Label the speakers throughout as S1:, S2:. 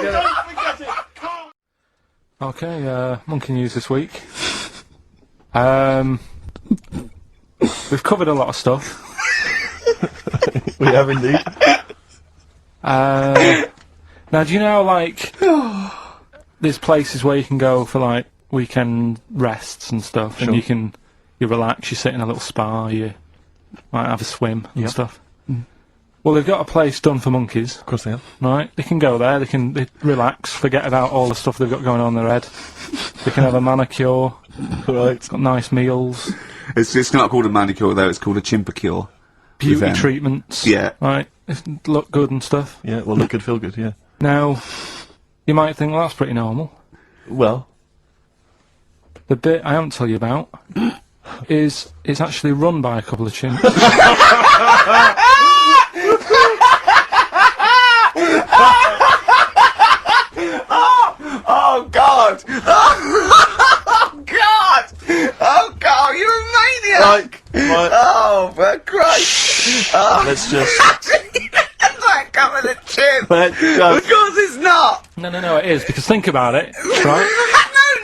S1: don't forget it. Carl.
S2: Okay, monkey news this week. We've covered a lot of stuff.
S3: We have indeed.
S2: Now, do you know, like, there's places where you can go for, like, weekend rests and stuff,
S3: Sure.
S2: and you relax, you sit in a little spa, you might have a swim and stuff. Well, they've got a place done for monkeys.
S3: Of course they have.
S2: Right? They can go there, they relax, forget about all the stuff they've got going on in their head. They can have a manicure.
S3: Right.
S2: Got nice meals.
S4: It's not called a manicure though, it's called a chimpacure.
S2: Beauty treatments.
S4: Yeah.
S2: Right? Look good and stuff.
S3: Yeah, well, look good, feel good, yeah.
S2: Now, you might think, well, that's pretty normal.
S3: Well.
S2: The bit I haven't told you about is it's actually run by a couple of chimps.
S4: Oh God! Oh God! Oh God! You're a maniac!
S3: Right.
S4: Oh, for Christ! Oh.
S3: Let's just...
S4: That's like coming a chip!
S3: Let's
S4: Of
S3: just...
S4: course it's not!
S2: No, it is, because think about it, right?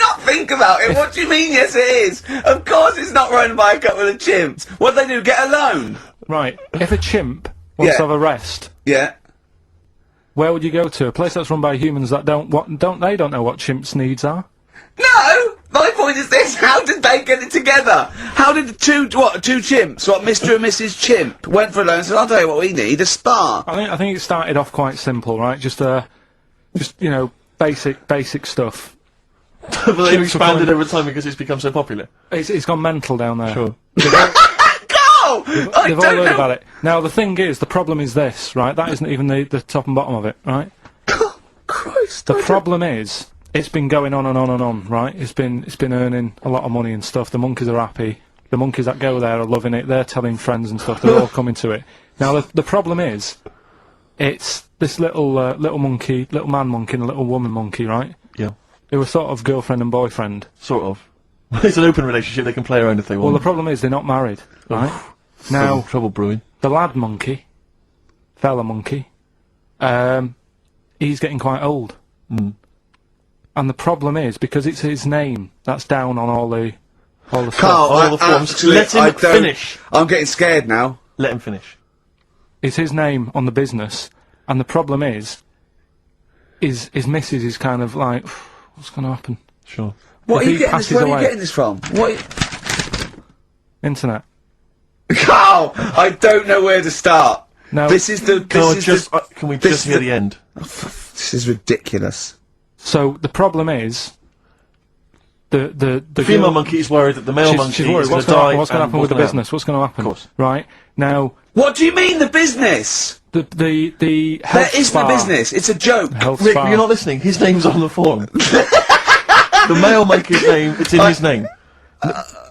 S4: No, not think about it. What do you mean, yes it is? Of course it's not run by a couple of chimps. What do they do, get a loan?
S2: Right, if a chimp wants to have a rest,
S4: Yeah.
S2: where would you go to? A place that's run by humans that don't know what chimps' needs are?
S4: No! My point is this, how did they get it together? How did the two chimps, Mr. and Mrs. Chimp, went for a loan and said, I'll tell you what we need, a spa.
S2: I think it started off quite simple, right? Just you know, basic stuff.
S3: But they've expanded over time because it's become so popular.
S2: It's gone mental down there.
S3: Sure.
S4: Go!
S2: They've all heard about it. Now, the thing is, the problem is this, right? That isn't even the top and bottom of it, right?
S4: Christ.
S2: The problem is, it's been going on and on and on, right? It's been earning a lot of money and stuff. The monkeys are happy. The monkeys that go there are loving it. They're telling friends and stuff. They're all coming to it. Now, the problem is, it's this little monkey, little man monkey and a little woman monkey, right?
S3: Yeah.
S2: They were sort of girlfriend and boyfriend.
S3: Sort of. It's an open relationship, they can play around if they want.
S2: Well, the problem is they're not married, right? Now,
S3: trouble brewing.
S2: the lad monkey, fella monkey, he's getting quite old. And the problem is, because it's his name that's down on all the stuff.
S4: Carl,
S3: all the forms. Let him finish.
S4: I'm getting scared now.
S3: Let him finish.
S2: It's his name on the business, and the problem is his missus is kind of like, what's going to happen?
S3: Sure.
S4: What
S2: If
S4: are
S2: he
S4: you getting this?
S2: passes
S4: Where are you
S2: away-
S4: getting this from? What?
S2: Internet.
S4: Carl, I don't know where to start.
S2: Now,
S4: This is the.
S3: Can we
S4: this
S3: just
S4: is
S3: hear
S4: the-
S3: the end?
S4: This is ridiculous.
S2: so the problem is, the
S3: Female
S2: girl-
S3: monkey is worried that the male monkey
S2: she's worried.
S3: is going
S2: What's
S3: to
S2: going to
S3: die.
S2: happen with the business? What's going to happen?
S3: Of course.
S2: Right now,
S4: What do you mean the business?
S2: the health
S4: There is no
S2: spa-
S4: business. It's a joke.
S2: Health
S3: Rick,
S2: spa.
S3: you're not listening. His name's on the form. The male monkey's name, it's in his name.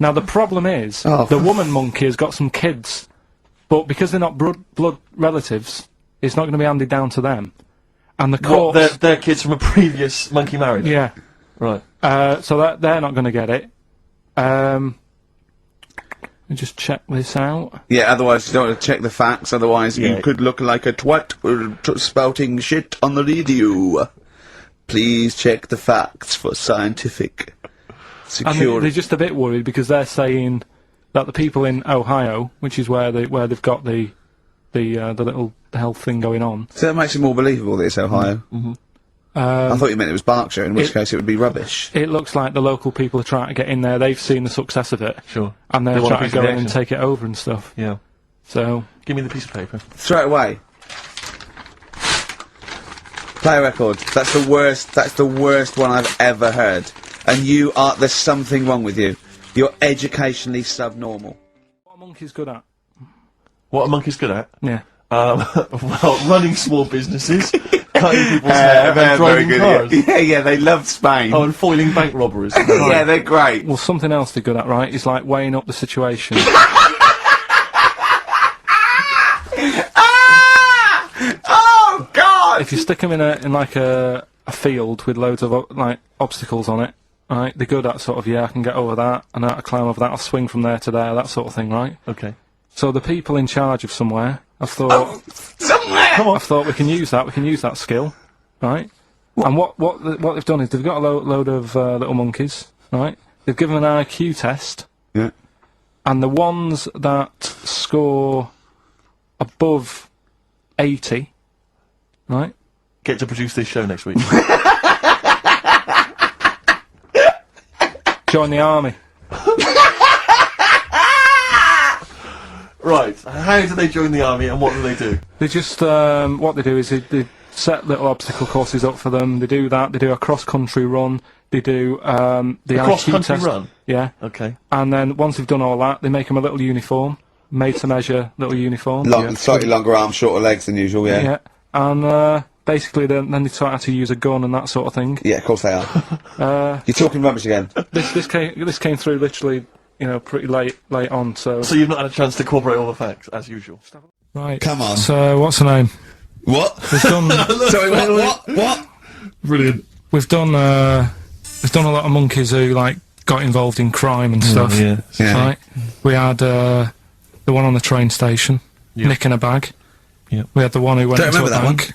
S2: Now the problem is, the woman monkey has got some kids, but because they're not blood relatives, it's not going to be handed down to them. And the
S3: What,
S2: courts,
S3: they're kids from a previous monkey marriage?
S2: yeah,
S3: Right.
S2: so that they're not going to get it. Let me just check this out.
S4: Yeah, otherwise you don't want to check the facts, otherwise
S3: Yeah.
S4: you could look like a twat spouting shit on the radio. Please check the facts for scientific
S2: And
S4: security.
S2: they're just a bit worried because they're saying that the people in Ohio, which is where they've got the little health thing going on.
S4: So that makes it more believable that it's Ohio. I thought you meant it was Berkshire, in which case it would be rubbish.
S2: It looks like the local people are trying to get in there. They've seen the success of it,
S3: Sure.
S2: and they're
S3: They want a
S2: trying
S3: piece
S2: to
S3: of
S2: go
S3: the
S2: in and
S3: action.
S2: take it over and stuff.
S3: Yeah.
S2: So
S3: Give me the piece of paper.
S4: Throw it away. Play a record. That's the worst. That's the worst one I've ever heard. And there's something wrong with you. You're educationally subnormal.
S2: what a monkey's good at?
S3: What a monkey's good at?
S2: Yeah.
S3: Well, running small businesses, cutting people's hair, and driving cars.
S4: Yeah, they love Spain.
S3: Oh, and foiling bank robberies.
S4: yeah, they're great.
S2: Well, something else they're good at, right? Is like weighing up the situation.
S4: Oh God!
S2: If you stick them in like a field with loads of like obstacles on it, right? They're good at sort of, I can get over that, and I can climb over that. I'll swing from there to there, that sort of thing, right?
S3: Okay.
S2: So the people in charge of somewhere, I've thought,
S4: Somewhere.
S2: I thought we can use that. We can use that skill, right? And what they've done is they've got a load of little monkeys, right? They've given them an IQ test,
S4: Yeah.
S2: and the ones that score above 80, right?
S3: Get to produce this show next week.
S2: Join the army.
S3: Right. How do they join the army, and what do they do?
S2: They just what they do is they set little obstacle courses up for them. They do that. They do a cross-country run. They do the IQ
S3: cross-country
S2: test.
S3: run?
S2: Yeah.
S3: Okay.
S2: And then once they've done all that, they make them a little uniform, made to measure little uniform.
S4: Slightly longer arms, shorter legs than usual, yeah.
S2: Yeah. And basically, then they taught how to use a gun and that sort of thing.
S4: Yeah, of course they are. You're talking rubbish again.
S2: This came through literally, pretty late on. So
S3: So you've not had a chance to corroborate all the facts, as usual.
S2: right.
S4: Come on.
S2: So what's her name?
S4: What?
S2: We've done.
S4: Sorry, what?
S3: Brilliant.
S2: We've done a lot of monkeys who got involved in crime and stuff.
S3: Yeah.
S4: Yeah.
S2: Right. We had the one on the train station,
S3: Yeah.
S2: nicking a bag.
S3: Yeah.
S2: We had the one who went
S4: Don't
S2: into a
S4: remember that
S2: bank.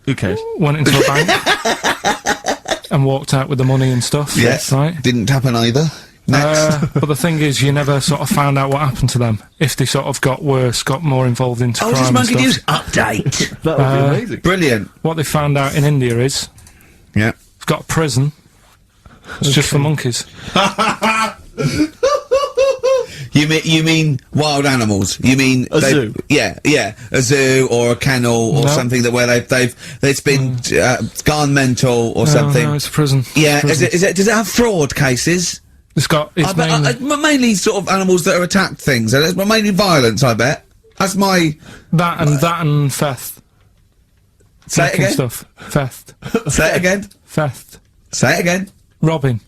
S3: Who cares?
S2: Went into a bank and walked out with the money and stuff.
S4: Yes.
S2: Right.
S4: Didn't happen either. Next.
S2: But the thing is, you never sort of found out what happened to them. If they sort of got worse, got more involved into
S4: Oh,
S2: crime
S4: just
S2: and
S4: monkey
S2: stuff.
S4: news update.
S3: That would be amazing.
S4: Brilliant.
S2: What they found out in India is
S4: Yeah.
S2: it's got a prison. It's just for monkeys.
S4: You mean wild animals? You mean
S3: A zoo?
S4: Yeah, a zoo or a kennel or
S2: No.
S4: something that where it's been gone mental or something.
S2: No, it's a prison.
S4: Yeah,
S2: It's a prison.
S4: does it have fraud cases?
S2: It's got. It's
S4: Mainly sort of animals that are attacked things. It's mainly violence, I bet. That's my
S2: that and theft.
S4: say it
S2: Nicking
S4: again.
S2: Stuff. Theft.
S4: Say it again.
S2: Theft.
S4: Say it again.
S2: Robbing.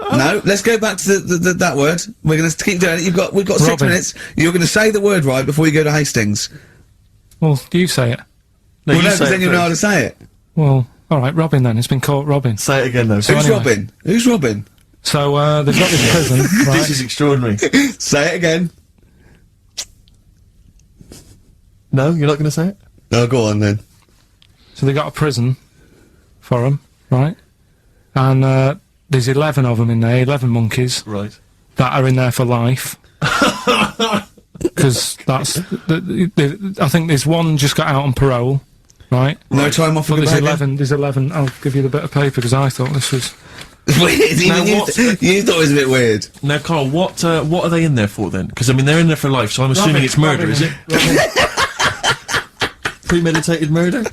S4: No, let's go back to that word. We're going to keep doing it. We've got 6
S2: Robbing.
S4: minutes. You're going to say the word right before you go to Hastings.
S2: Well, you say it.
S3: No,
S4: Well,
S3: you
S4: no,
S3: say
S4: because
S3: it
S4: then you know how to
S3: first.
S4: say it.
S2: Well, all right, robbing then. It's been caught robbing.
S3: Say it again, though.
S4: Who's
S2: anyway.
S4: robbing? Who's robbing?
S2: So they've got this prison, right?
S3: This is extraordinary.
S4: Say it again.
S3: No, you're not going to say it?
S4: Oh, go on then.
S2: So they got a prison for them, right? And there's 11 of them in there, 11 monkeys
S3: Right.
S2: that are in there for life. Because that's, I think there's one just got out on parole, right?
S4: No time off for
S2: But
S4: good
S2: there's
S4: behaviour?
S2: 11, I'll give you the bit of paper because I thought this was...
S4: Weird.
S3: Now,
S4: Even you,
S3: what's-
S4: you thought it was a bit weird.
S3: Now, Carl, what are they in there for, then? Because, I mean, they're in there for life, so I'm assuming it's murder, is it? Premeditated murder?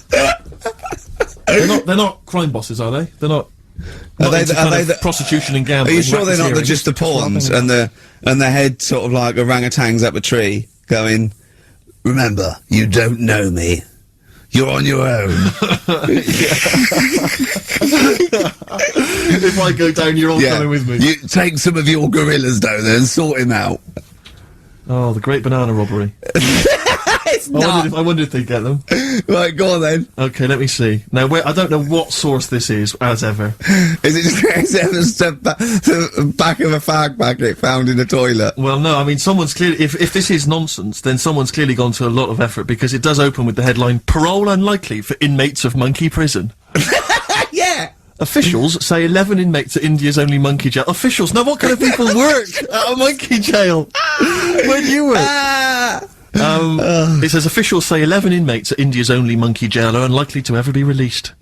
S3: They're not crime bosses, are they? They're not...
S4: Are they
S3: into
S4: the-
S3: kind
S4: are they
S3: of
S4: the-
S3: prostitution and
S4: Are
S3: gambling?
S4: you sure they're not
S3: racketeering?
S4: just the pawns and the head sort of like orangutans up a tree going, remember, you don't know me. You're on your own.
S3: If I go down, you're all coming with me.
S4: You take some of your gorillas down there and sort him out.
S3: Oh, the great banana robbery.
S4: It's not.
S3: I wonder if they get them.
S4: Right, go on then.
S3: Okay, let me see. Now, I don't know what source this is, as ever.
S4: Is it just the back of a fag packet found in a toilet?
S3: Well, no, I mean, someone's clearly... If this is nonsense, then someone's clearly gone to a lot of effort, because it does open with the headline, "Parole unlikely for inmates of monkey prison."
S4: Yeah.
S3: Officials say 11 inmates at India's only monkey jail. Officials? Now, what kind of people work at a monkey jail? Where do you work? It says officials say 11 inmates at India's only monkey jail are unlikely to ever be released.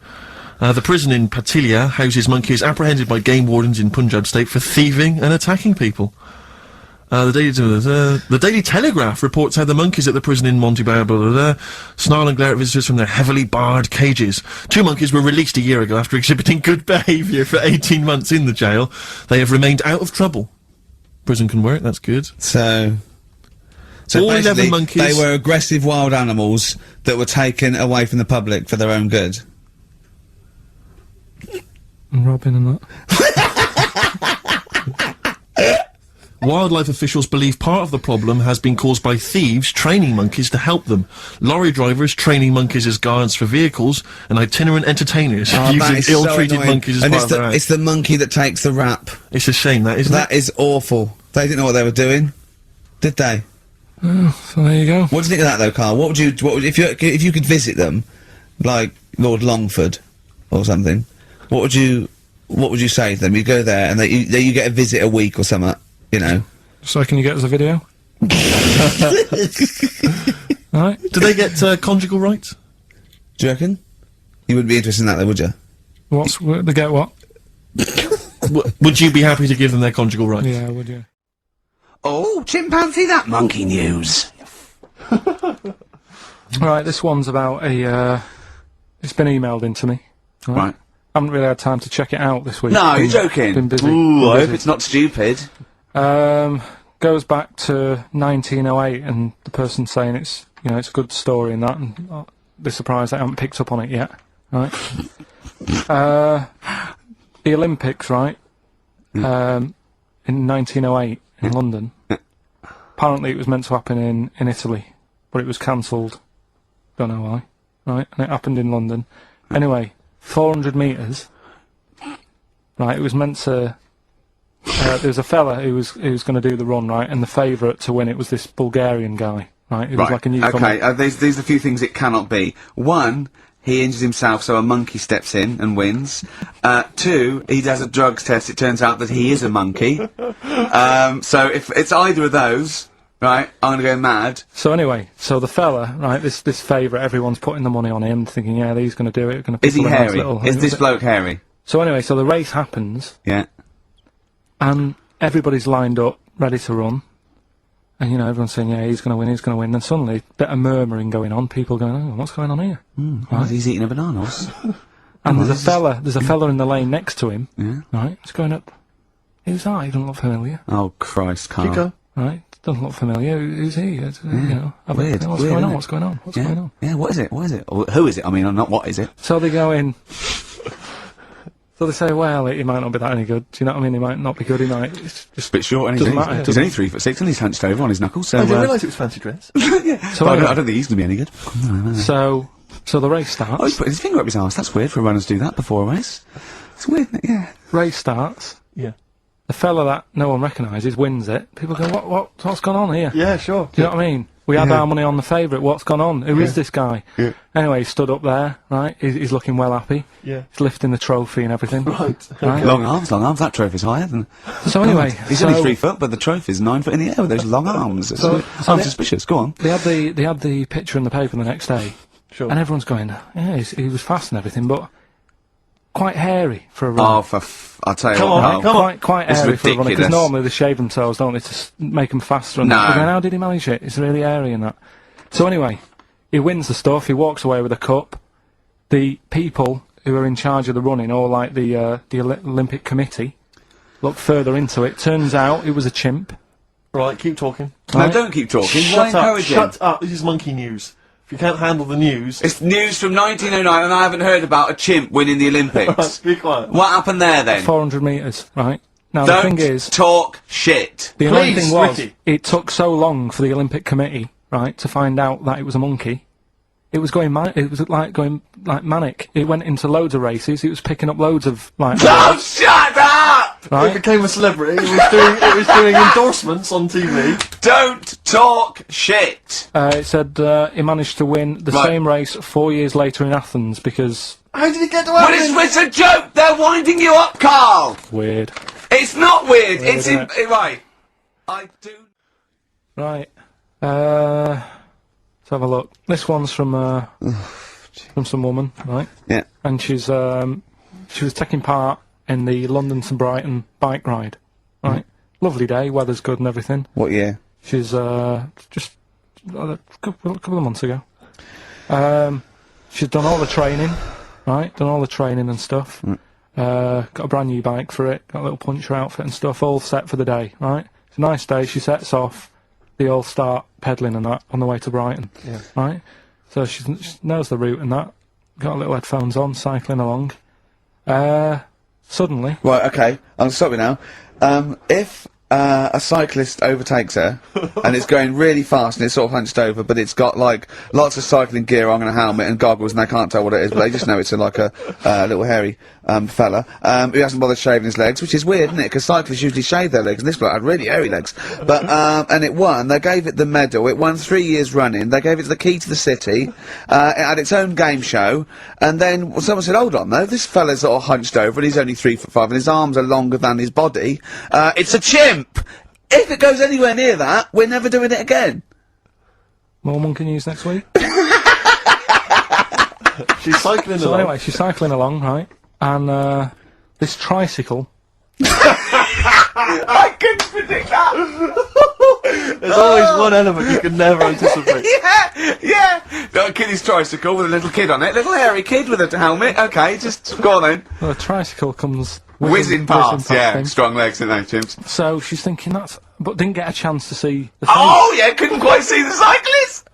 S3: The prison in Patilia houses monkeys apprehended by game wardens in Punjab state for thieving and attacking people. The Daily Telegraph reports how the monkeys at the prison in Montebello snarl and glare at visitors from their heavily barred cages. 2 monkeys were released a year ago after exhibiting good behaviour for 18 months in the jail. They have remained out of trouble. Prison can work, that's good.
S4: So
S3: all 11
S4: basically,
S3: monkeys-
S4: they were aggressive wild animals that were taken away from the public for their own good.
S2: And robbing and that.
S3: Wildlife officials believe part of the problem has been caused by thieves training monkeys to help them. Lorry drivers training monkeys as guards for vehicles, and itinerant entertainers
S4: Oh, that
S3: using
S4: is so
S3: ill-treated
S4: annoying.
S3: monkeys as
S4: And
S3: part
S4: it's
S3: of their act.
S4: it's the monkey that takes the rap.
S3: It's a shame, that, isn't
S4: That
S3: it?
S4: is awful. They didn't know what they were doing, did they?
S2: So there you go.
S4: What do you think of that though, Carl? What would if you could visit them, like Lord Longford or something? what would you say to them? You go there and you get a visit a week or something, you know.
S2: So can you get us a video? Right.
S3: Do they get conjugal rights?
S4: Do you reckon? You wouldn't be interested in that, though, would you?
S2: They get what?
S3: Would you be happy to give them their conjugal rights?
S2: Yeah, would you?
S4: Oh, chimpanzee, that monkey news.
S2: Right, this one's about a, it's been emailed into me.
S4: Right.
S2: I haven't really had time to check it out this week.
S4: No, you're joking.
S2: Been busy.
S4: Ooh, I
S2: Been
S4: hope it's not stupid.
S2: Goes back to 1908, and the person's saying it's, you know, it's a good story and that, and they're surprised I haven't picked up on it yet. Right. The Olympics, right? In 1908 in London. Apparently, it was meant to happen in Italy, but it was cancelled. Don't know why. Right, and it happened in London. Anyway, 400 metres. Right, it was meant to. There was a fella who was going to do the run, right, and the favourite to win it was this Bulgarian guy, right? It was like a newcomer.
S4: Okay, these are a few things it cannot be. One, he injures himself, so a monkey steps in and wins. Two, he does a drugs test. It turns out that he is a monkey. So if it's either of those, right, I'm going to go mad.
S2: So anyway, so the fella, right, this favourite, everyone's putting the money on him, thinking, yeah, he's going to do it.
S4: Is he hairy? Is this bloke hairy?
S2: So anyway, so the race happens.
S4: Yeah.
S2: And everybody's lined up, ready to run. And, you know, everyone's saying, yeah, he's going to win, he's going to win. And suddenly, a bit of murmuring going on, people going, oh, what's going on here?
S4: Right. He's eating a bananas.
S2: And there's a fella in the lane next to him,
S4: Yeah.
S2: right, he's going up. Who's that? He doesn't look familiar.
S4: Oh, Christ, Carl.
S3: Chico?
S2: Right, doesn't look familiar. Who's he? You know,
S4: Weird,
S2: what's
S4: weird,
S2: going on?
S4: isn't it?
S2: What's going on? What's
S4: Yeah.
S2: going on?
S4: Yeah, what is it? What is it? Or who is it? I mean, not what is it?
S2: So they go in. So they say, well, he might not be that any good. Do you know what I mean? He might not be good. He might. It's just
S4: A bit short, and
S2: Doesn't matter.
S4: he's only 3'6", and he's hunched over on his knuckles. So
S3: I didn't realise it was fancy dress.
S2: so
S4: I
S2: anyway,
S4: don't think he's going to be any good.
S2: so the race
S4: Oh,
S2: starts.
S4: he's put his finger up his arse. That's weird for runners to do that before a race. It's weird, isn't it? Yeah.
S2: Race starts.
S3: Yeah.
S2: The fella that no one recognises wins it. People go, what's gone on here?
S3: Yeah, sure.
S2: Do you know what I mean? We had our money on the favourite. What's gone on? Who is this guy?
S4: Yeah.
S2: Anyway, he stood up there, right? He's looking well happy.
S3: Yeah.
S2: He's lifting the trophy and everything.
S3: Right.
S2: Right?
S4: Long arms. That trophy's higher than...
S2: So anyway,
S4: He's only 3 foot, but the trophy's 9 foot in the air with those long arms. I'm suspicious. Go on.
S2: they had the picture in the paper the next day,
S3: Sure.
S2: and everyone's going, yeah, he was fast and everything, but quite hairy for a runner.
S4: Oh, I'll tell you
S3: Come
S4: what,
S3: on,
S4: Carl.
S3: come on.
S2: Quite
S4: It's
S2: hairy for a runner, because
S4: ridiculous.
S2: normally they shave themselves, don't they, to make them faster. And
S4: No.
S2: that. They're going, how did he manage it? It's really hairy and that. So anyway, he wins the stuff. He walks away with a cup. The people who are in charge of the running, or like the Olympic Committee, look further into it. Turns out it was a chimp.
S3: Right, keep talking.
S4: No,
S2: Right.
S4: don't keep talking. Why
S3: Shut up,
S4: encourage him?
S3: shut up. This is monkey news. If you can't handle the news...
S4: It's news from 1909, and I haven't heard about a chimp winning the Olympics.
S3: Right, be quiet.
S4: What happened there, then?
S2: 400 metres, right? Now the
S4: Don't
S2: thing is,
S4: talk shit.
S2: the annoying
S3: Please,
S2: thing was,
S3: Ricky.
S2: it took so long for the Olympic Committee, right, to find out that it was a monkey. It was going going manic. It went into loads of races. It was picking up loads of like.
S4: Oh, shut up!
S3: It
S2: Right?
S3: became a celebrity. It was doing endorsements on TV.
S4: Don't talk shit.
S2: It said he managed to win the
S4: Right.
S2: same race 4 years later in Athens because
S3: How did it get to
S4: But
S3: Athens?
S4: it's a joke. They're winding you up, Carl.
S2: weird.
S4: It's not weird. It's
S2: isn't
S4: right. I do.
S2: Right. Let's have a look. This one's from some woman, right?
S4: Yeah.
S2: And she was taking part in the London to Brighton bike ride, right? Lovely day, weather's good and everything.
S4: What year?
S2: She's just a couple of months ago. She's done all the training, right? Done all the training and stuff. Got a brand new bike for it. Got a little puncher outfit and stuff, all set for the day, right? It's a nice day. She sets off. They all start pedalling and that on the way to Brighton, right? So she knows the route and that. Got a little headphones on, cycling along. Suddenly,
S4: Right. Okay. I'm stopping now. If a cyclist overtakes her and it's going really fast and it's sort of hunched over, but it's got like lots of cycling gear on and a helmet and goggles, and they can't tell what it is, but they just know it's like a little hairy fella, who hasn't bothered shaving his legs, which is weird, isn't it? Because cyclists usually shave their legs, and this bloke had really hairy legs. But, and it won. They gave it the medal. It won 3 years running. They gave it the key to the city. It had its own game show. And then someone said, hold on, though, this fella's sort of hunched over, and he's only 3'5", and his arms are longer than his body. It's a chimp! If it goes anywhere near that, we're never doing it again.
S2: More monkey news next week.
S3: She's cycling
S2: So
S3: along.
S2: anyway, she's cycling along, right? And this tricycle.
S4: I couldn't predict that!
S3: There's always one element you can never anticipate.
S4: Yeah! Got a kiddie's tricycle with a little kid on it. Little hairy kid with a helmet. Okay, just go on then.
S2: Well, a tricycle comes
S4: Whizzing past, yeah.
S2: thing.
S4: Strong legs, in those chimps.
S2: So she's thinking that's, but didn't get a chance to see the face.
S4: Oh, yeah, couldn't quite see the cyclist!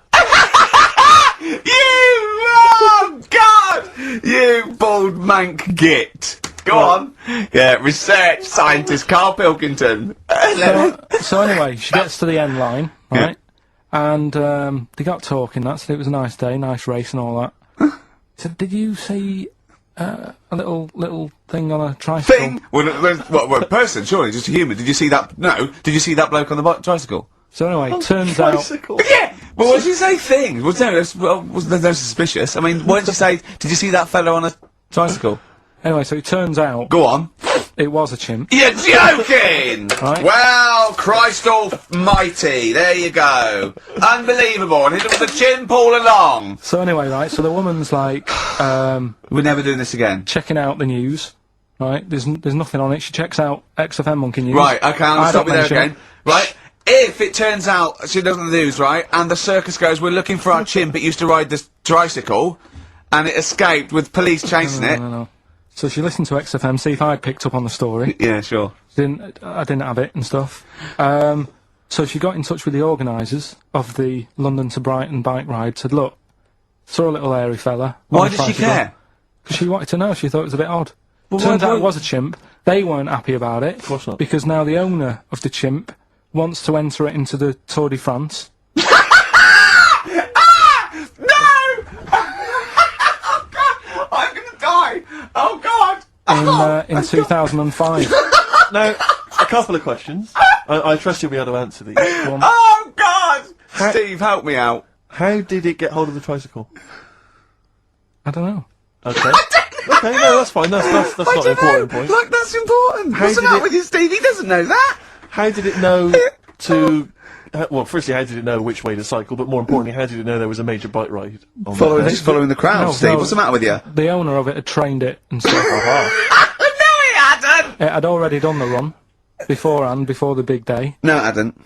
S4: Oh, God! You bald mank git. Go on. Yeah, research scientist Karl Pilkington.
S2: So anyway, she gets to the end line, right? And they got talking. That said it was a nice day, nice race and all that. Said, did you see a little thing on a tricycle?
S4: Thing? Well, what, person, surely, just a human. Did you see that? No. Did you see that bloke on the tricycle?
S2: So anyway, turns out.
S3: Tricycle.
S4: Yeah! Well, what did you say thing? Was there no suspicious? I mean, what did you say? Did you see that fellow on a tricycle?
S2: Anyway, so it turns out
S4: Go on.
S2: it was a chimp.
S4: You're joking!
S2: Right.
S4: Well, Christ almighty, there you go. Unbelievable, and it was a chimp all along.
S2: So anyway, right, so the woman's like,
S4: We're never doing this again.
S2: checking out the news, right? There's nothing on it. She checks out XFM Monkey News.
S4: Right, okay, I'll
S2: I
S4: stop you
S2: don't
S4: there
S2: mention
S4: again. Right, if it turns out she doesn't lose, right, and the circus goes, we're looking for our chimp, it used to ride this tricycle, and it escaped with police chasing it.
S2: No. So she listened to XFM, see if I'd picked up on the story.
S4: Yeah, sure.
S2: I didn't have it and stuff. So she got in touch with the organisers of the London to Brighton bike ride, said, look, saw a little hairy fella.
S4: Why did she care?
S2: Because she wanted to know, she thought it was a bit odd.
S4: Well,
S2: Turns
S4: why-
S2: out it was a chimp. They weren't happy about it. Of
S3: course not.
S2: Because now the owner of the chimp wants to enter it into the Tour de France.
S4: No! Oh, God! I'm gonna die! Oh, God!
S2: In 2005.
S3: Now, a couple of questions. I trust you'll be able to answer these. One,
S4: Oh, God! Steve, help me out.
S3: how did it get hold of the tricycle?
S2: I don't know.
S3: Okay. Okay, no, that's fine. That's not an important point.
S4: Look, that's important.
S3: How
S4: What's the
S3: did
S4: matter
S3: it-
S4: with you, Steve? He doesn't know that.
S3: How did it know to... well, firstly, how did it know which way to cycle? But more importantly, how did it know there was a major bike ride? On
S4: Just following the crowd,
S2: No,
S4: Steve.
S2: no.
S4: What's the matter with you?
S2: The owner of it had trained it and stuff.
S4: No, he hadn't!
S2: It had already done the run beforehand, before the big day.
S4: No, it hadn't.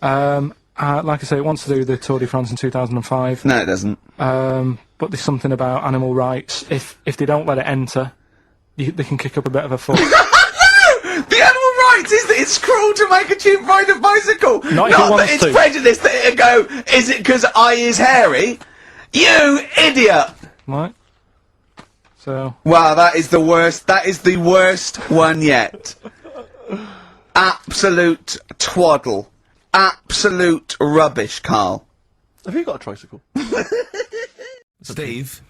S2: Like I say, it wants to do the Tour de France in 2005.
S4: No, it doesn't.
S2: But there's something about animal rights. If they don't let it enter, they can kick up a bit of a fuss.
S4: The animal rights is that it's cruel to make a chimp ride a bicycle.
S2: Not if it
S4: that
S2: wants
S4: it's
S2: to.
S4: prejudice that it'll go, is it because I is hairy? You idiot!
S2: Right? So,
S4: Wow, that is the worst. That is the worst one yet. Absolute twaddle. Absolute rubbish, Carl.
S3: Have you got a tricycle?
S4: Steve?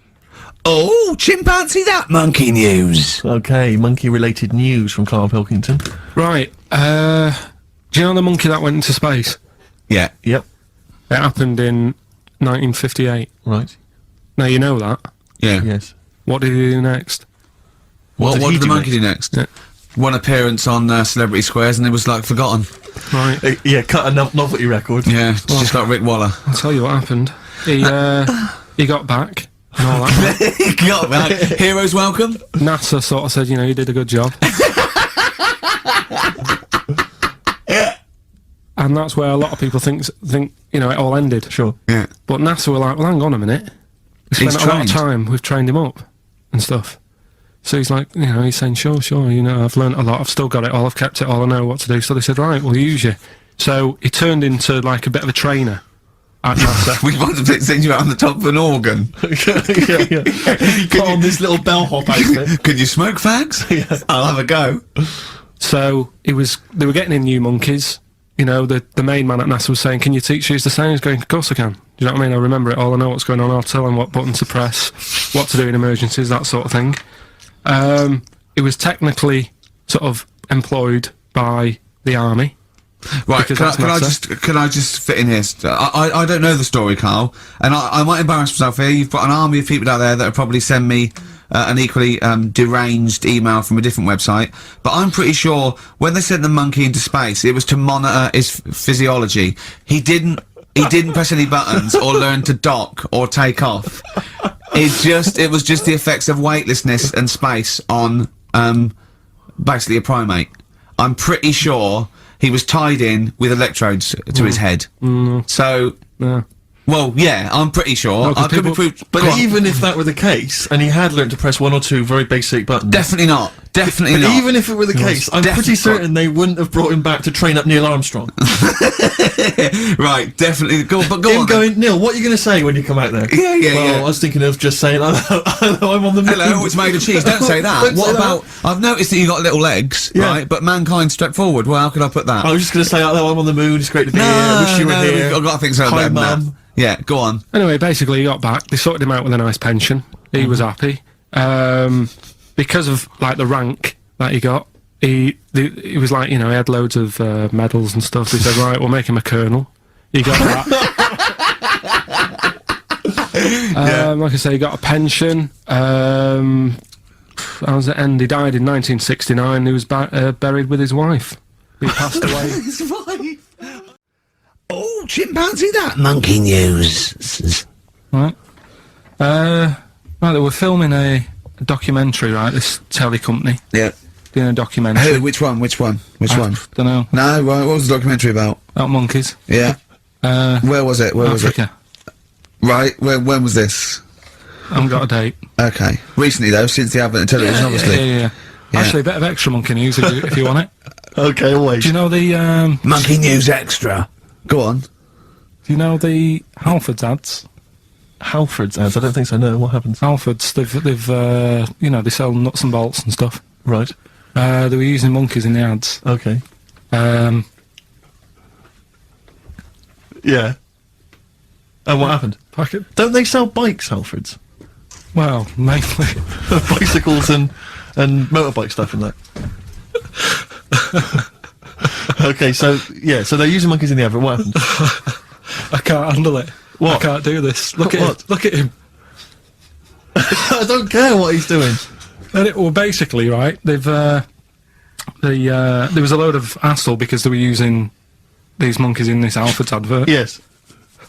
S4: Oh, chimpanzee that monkey news.
S3: Okay, monkey-related news from Karl Pilkington.
S2: right, do you know the monkey that went into space?
S4: Yeah.
S3: Yep.
S2: It happened in 1958.
S3: Right.
S2: Now you know that.
S4: Yeah.
S3: Yes.
S2: What did he do next?
S4: What
S3: did he
S4: did the
S3: do
S4: monkey do next?
S2: Yeah.
S4: One appearance on Celebrity Squares and it was like forgotten.
S2: Right,
S3: Yeah, cut a novelty record.
S4: Yeah, just like Rick Waller.
S2: I'll tell you what happened. He got back and all that.
S4: Got that. Heroes welcome.
S2: NASA sort of said, you know, you did a good job. And that's where a lot of people think, you know, it all ended.
S3: Sure.
S4: Yeah.
S2: But NASA were like, well, hang on a minute. We spent
S4: He's
S2: a lot of
S4: trained.
S2: time, we've trained him up and stuff. So he's like, you know, he's saying, sure, you know, I've learnt a lot, I've still got it all, I've kept it all, I know what to do. So they said, right, we'll use you. So he turned into, like, a bit of a trainer at NASA.
S4: We want to send you out on the top of an organ.
S3: yeah. Put on this little bellhop outfit.
S4: Could you smoke fags?
S3: Yeah.
S4: I'll have a go.
S2: So they were getting in new monkeys. You know, the main man at NASA was saying, can you teach these the same? He's going, of course I can. Do you know what I mean? I remember it all, I know what's going on, I'll tell him what button to press, what to do in emergencies, that sort of thing. He was technically sort of employed by the army.
S4: Right,
S2: Because
S4: can I just fit in here? I don't know the story, Carl, and I might embarrass myself here. You've got an army of people out there that will probably send me an equally deranged email from a different website, but I'm pretty sure when they sent the monkey into space, it was to monitor his physiology. He didn't press any buttons or learn to dock or take off. It was just the effects of weightlessness and space on basically a primate. I'm pretty sure he was tied in with electrodes to his head. So, well, yeah, I'm pretty sure. I could be proved.
S3: But even if that were the case, and he had learnt to press 1 or 2 very basic buttons...
S4: Definitely not. Definitely not.
S3: Even if it were the case, I'm pretty certain they wouldn't have brought him back to train up Neil Armstrong.
S4: Right, definitely. Go on.
S3: Him going, Neil, what are you going to say when you come out there?
S4: Yeah.
S3: I was thinking of just saying, hello, I'm on the moon.
S4: Hello, it's made of cheese. Don't say that. What about... I've noticed that you got little legs, right? But mankind stepped forward. Well, how could I put that?
S3: I was just going to say, hello, I'm on the moon, it's great to be here, I wish you were here.
S4: I've got to think so
S3: Hi,
S4: better than that.
S3: Mum.
S4: Yeah, go on.
S2: Anyway, basically he got back. They sorted him out with a nice pension. He was happy. Because of, like, the rank that he got, he was like, you know, he had loads of medals and stuff. They said, right, we'll make him a colonel. He got that. Like I say, he got a pension. How does it end? He died in 1969. He was buried with his wife. He passed away.
S4: His wife. Oh, chimpanzee, that monkey news.
S2: Right. Right, they were filming a documentary, right? This telly company
S4: Yeah.
S2: doing a documentary.
S4: Who? Which one? Which one?
S2: Don't know.
S4: No, right, what was the documentary about?
S2: About monkeys.
S4: Yeah. Where was it? Where was it?
S2: Africa.
S4: Right, when was this?
S2: I haven't got a date.
S4: Okay. Recently, though, since the advent of television, obviously.
S2: Yeah. Actually, a bit of extra monkey news if you want it.
S3: Okay, always.
S2: Do you know the
S4: Monkey News Extra. Go on.
S2: Do you know the Halfords ads?
S3: Halford's ads? I don't think so, no. What happens?
S2: Halfords, they've you know, they sell nuts and bolts and stuff.
S3: Right.
S2: They were using monkeys in the ads.
S3: Okay. Yeah. And what happened? Don't they sell bikes, Halfords?
S2: Well, mainly.
S3: Bicycles and motorbike stuff and that. Okay, so they're using monkeys in the advert. What happened?
S2: I can't handle it.
S3: What?
S2: I can't do this. Look at him.
S3: I don't care what he's doing.
S2: Well, basically, right? They've there was a load of hassle because they were using these monkeys in this Halfords advert.
S3: Yes.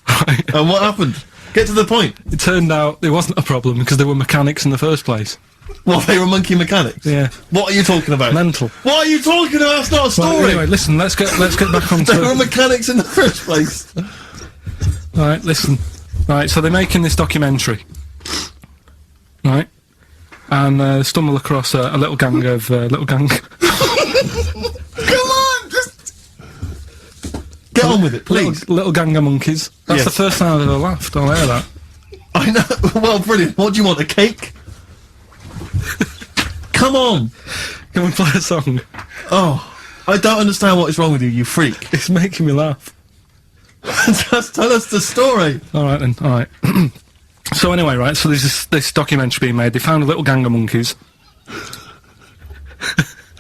S2: Right.
S3: And what happened? Get to the point.
S2: It turned out there wasn't a problem because they were mechanics in the first place.
S3: Well, they were monkey mechanics.
S2: Yeah.
S3: What are you talking about?
S2: Mental.
S3: What are you talking about? That's not a story.
S2: Right, anyway, listen. Let's get back on
S3: They were
S2: to.
S3: mechanics in the first place.
S2: Right, listen. Right, so they're making this documentary. Right, and stumble across a little gang of Come
S4: on, just...
S3: Get on with it, please.
S2: Little gang of monkeys. That's
S3: Yes.
S2: the first time I've ever laughed. I'll hear that.
S3: I know. Well, brilliant. What do you want? A cake? Come on.
S2: Can we play a song?
S3: Oh, I don't understand what is wrong with you, you freak.
S2: It's making me laugh.
S3: Just tell us the story.
S2: All right then. All right. So anyway, right. So there's this documentary being made. They found a little gang of monkeys.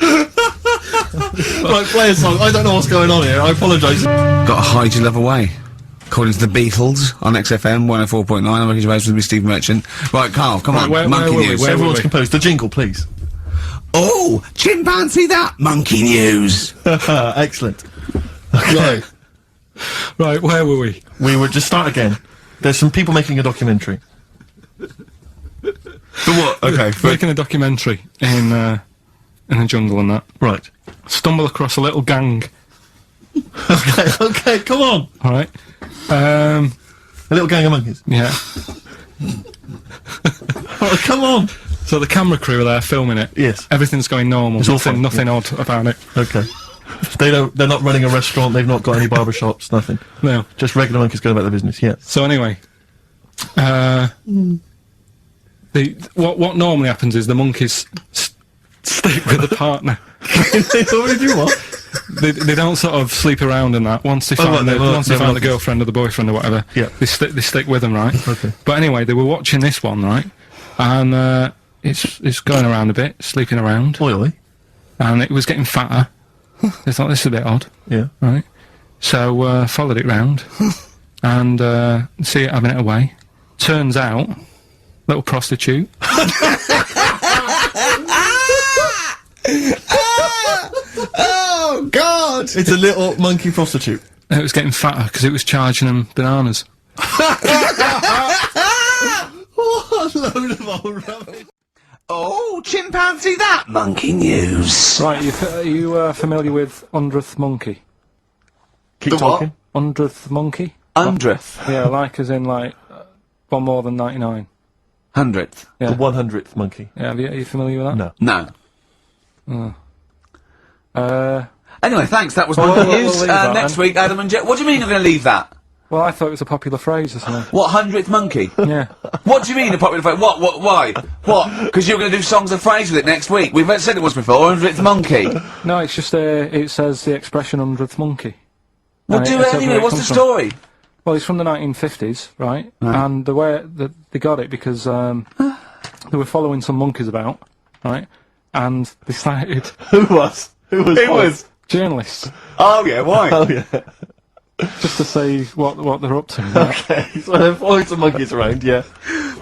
S3: Right, play a song. I don't know what's going on here. I apologise.
S4: Got to hide your love away. According to the Beatles on XFM 104.9, I'm Ricky Gervais with me, Steve Merchant. Right, Carl, come on.
S2: where
S4: monkey
S2: were we?
S4: news.
S2: Where
S3: Everyone's
S2: we?
S3: composed. The jingle, please.
S4: Oh, chimpanzee, that monkey news.
S3: Excellent. Okay.
S2: Right, where were we?
S3: We would just start again. There's some people making a documentary.
S4: For what? Okay.
S2: Making a documentary in the jungle and that.
S3: Right.
S2: Stumble across a little gang.
S3: Okay, come on.
S2: All right.
S3: A little gang of monkeys.
S2: Yeah.
S3: Oh, come on.
S2: So the camera crew are there filming it.
S3: Yes.
S2: Everything's going normal.
S3: It's all fine.
S2: Nothing odd about it.
S3: Okay. They're not running a restaurant, they've not got any barber shops, nothing.
S2: No.
S3: Just regular monkeys going about their business, yeah.
S2: So anyway, what normally happens is the monkeys stick with the partner.
S3: They already do what?
S2: They don't sort of sleep around and that. Once they find the girlfriend or the boyfriend or whatever,
S3: yeah.
S2: they stick with them, right?
S3: Okay.
S2: But anyway, they were watching this one, right? And it's going around a bit, sleeping around,
S3: Oily.
S2: and it was getting fatter. I thought, this is a bit odd.
S3: Yeah.
S2: Right. So, followed it round, and, see it having it away. Turns out, little prostitute.
S4: Oh, God!
S3: It's a little monkey prostitute.
S2: And it was getting fatter because it was charging them bananas.
S3: What a load of old rubbish.
S4: Oh, chimpanzee that monkey news.
S2: Right, are you familiar with 100th monkey?
S3: Keep
S4: The what?
S3: talking.
S2: 100th monkey?
S4: 100th.
S2: Yeah, like as in like one more than 99.
S4: 100th.
S2: Yeah.
S3: The 100th monkey.
S2: Yeah, are you familiar with that?
S3: No.
S4: No.
S2: Uh,
S4: Anyway, thanks. That was
S2: Well,
S4: monkey
S2: we'll
S4: news.
S2: leave that
S4: Next
S2: then.
S4: week, Adam and Jeff. What do you mean you're going to leave that?
S2: well, I thought it was a popular phrase or something.
S4: What, 100th monkey?
S2: Yeah.
S4: What do you mean a popular phrase? What, why? What? Because you're going to do songs and phrase with it next week. We've said it once before, 100th monkey.
S2: No, it's just it says the expression 100th monkey.
S4: Well,
S2: And
S4: do
S2: it's
S4: it
S2: over
S4: anyway.
S2: where it
S4: What's the
S2: comes from.
S4: story?
S2: Well, it's from the 1950s, right? And the way that they got it because they were following some monkeys about, right? And they started
S3: Who was? Who was?
S2: journalists
S4: Oh, yeah, why?
S3: Oh, yeah.
S2: just to see what they're up to. Right?
S3: Okay, so they're following some monkeys around, yeah.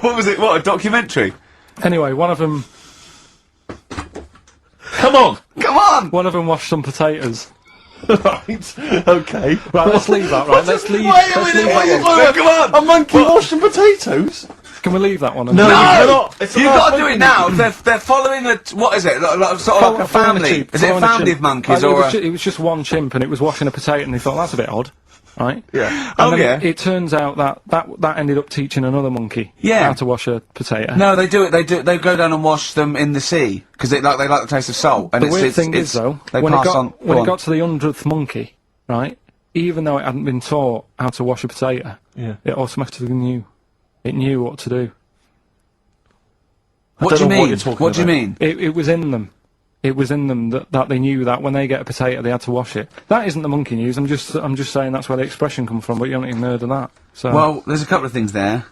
S4: What was it? What, a documentary?
S2: Anyway, one of them
S3: Come on!
S4: Come on!
S2: washed some potatoes.
S3: Right, okay.
S2: Right, let's leave that. Right, let's leave.
S3: Wait,
S2: let's leave that one.
S4: Come on!
S3: A monkey washing potatoes?
S2: Can we leave that one?
S3: No, you
S4: No!
S3: cannot. It's
S4: You've
S3: a
S4: got to do
S3: monkey.
S4: it now. They're following a... What is it? Sort of like a family. Is it a family of monkeys or a...
S2: It was just one chimp and it was washing a potato and they thought, that's a bit odd. Right?
S3: Yeah.
S2: And
S4: Oh,
S2: then
S4: yeah.
S2: it turns out that ended up teaching another monkey
S4: Yeah.
S2: how to wash a potato.
S4: No, they do it. They go down and wash them in the sea because they like the taste of salt. And
S2: The weird thing is, though,
S4: they
S2: when
S4: pass
S2: it
S4: on.
S2: got to the 100th monkey, right, even though it hadn't been taught how to wash a potato,
S3: Yeah.
S2: it automatically knew. It knew what to do.
S4: What do you
S3: don't know what
S4: mean?
S3: you're talking
S4: What do you
S3: about.
S4: mean?
S2: It was in them. It was in them that they knew that when they get a potato, they had to wash it. That isn't the monkey news. I'm just saying that's where the expression comes from. But you haven't even heard of that. So
S4: Well, there's a couple of things there.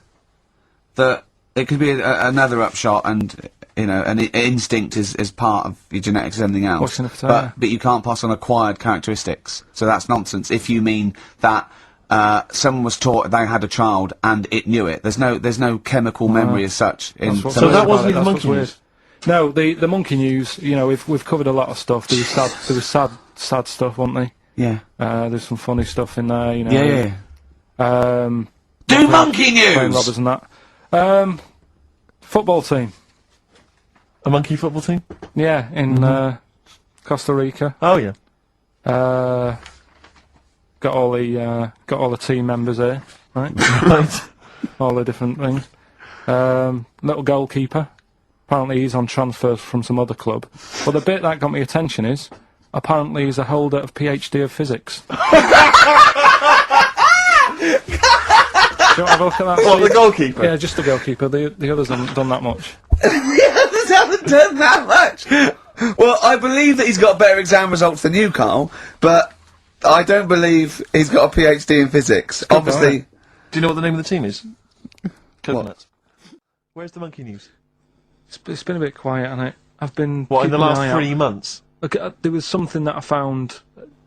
S4: That it could be another upshot, and you know, an instinct is part of your genetics and everything else.
S2: Washing a potato.
S4: But you can't pass on acquired characteristics. So that's nonsense. If you mean that someone was taught they had a child and it knew it, there's no chemical memory as such. In
S2: That's what's
S4: some
S3: So
S4: of
S3: that
S2: weird
S4: the-
S3: wasn't
S2: about
S3: even
S2: it, that's
S3: monkey
S2: what's weird.
S3: news?
S2: No, the monkey news. You know, we've covered a lot of stuff. There was sad stuff, wasn't they?
S4: Yeah.
S2: There's some funny stuff in there. You know.
S4: Yeah.
S2: Do
S4: monkey
S2: Playing
S4: news.
S2: robbers and that. Football team.
S3: A monkey football team?
S2: Yeah, in Costa Rica.
S3: Oh, yeah.
S2: Got all the team members there, right?
S3: Right.
S2: All the different things. Little goalkeeper. Apparently he's on transfer from some other club. But the bit that got me attention is, apparently he's a holder of PhD of physics. Do you want to have a look at that?
S3: What, the
S2: Steve?
S3: goalkeeper?
S2: Yeah, just the goalkeeper. The others haven't done that much.
S4: The others haven't done that much. Well, I believe that he's got better exam results than you, Carl, but I don't believe he's got a PhD in physics. Obviously,
S3: Do you know what the name of the team is? Coconuts. Where's the monkey news?
S2: It's been a bit quiet, hasn't it? I've been
S3: What, in the
S2: keeping an eye
S3: last
S2: out.
S3: 3 months?
S2: Look, there was something that I found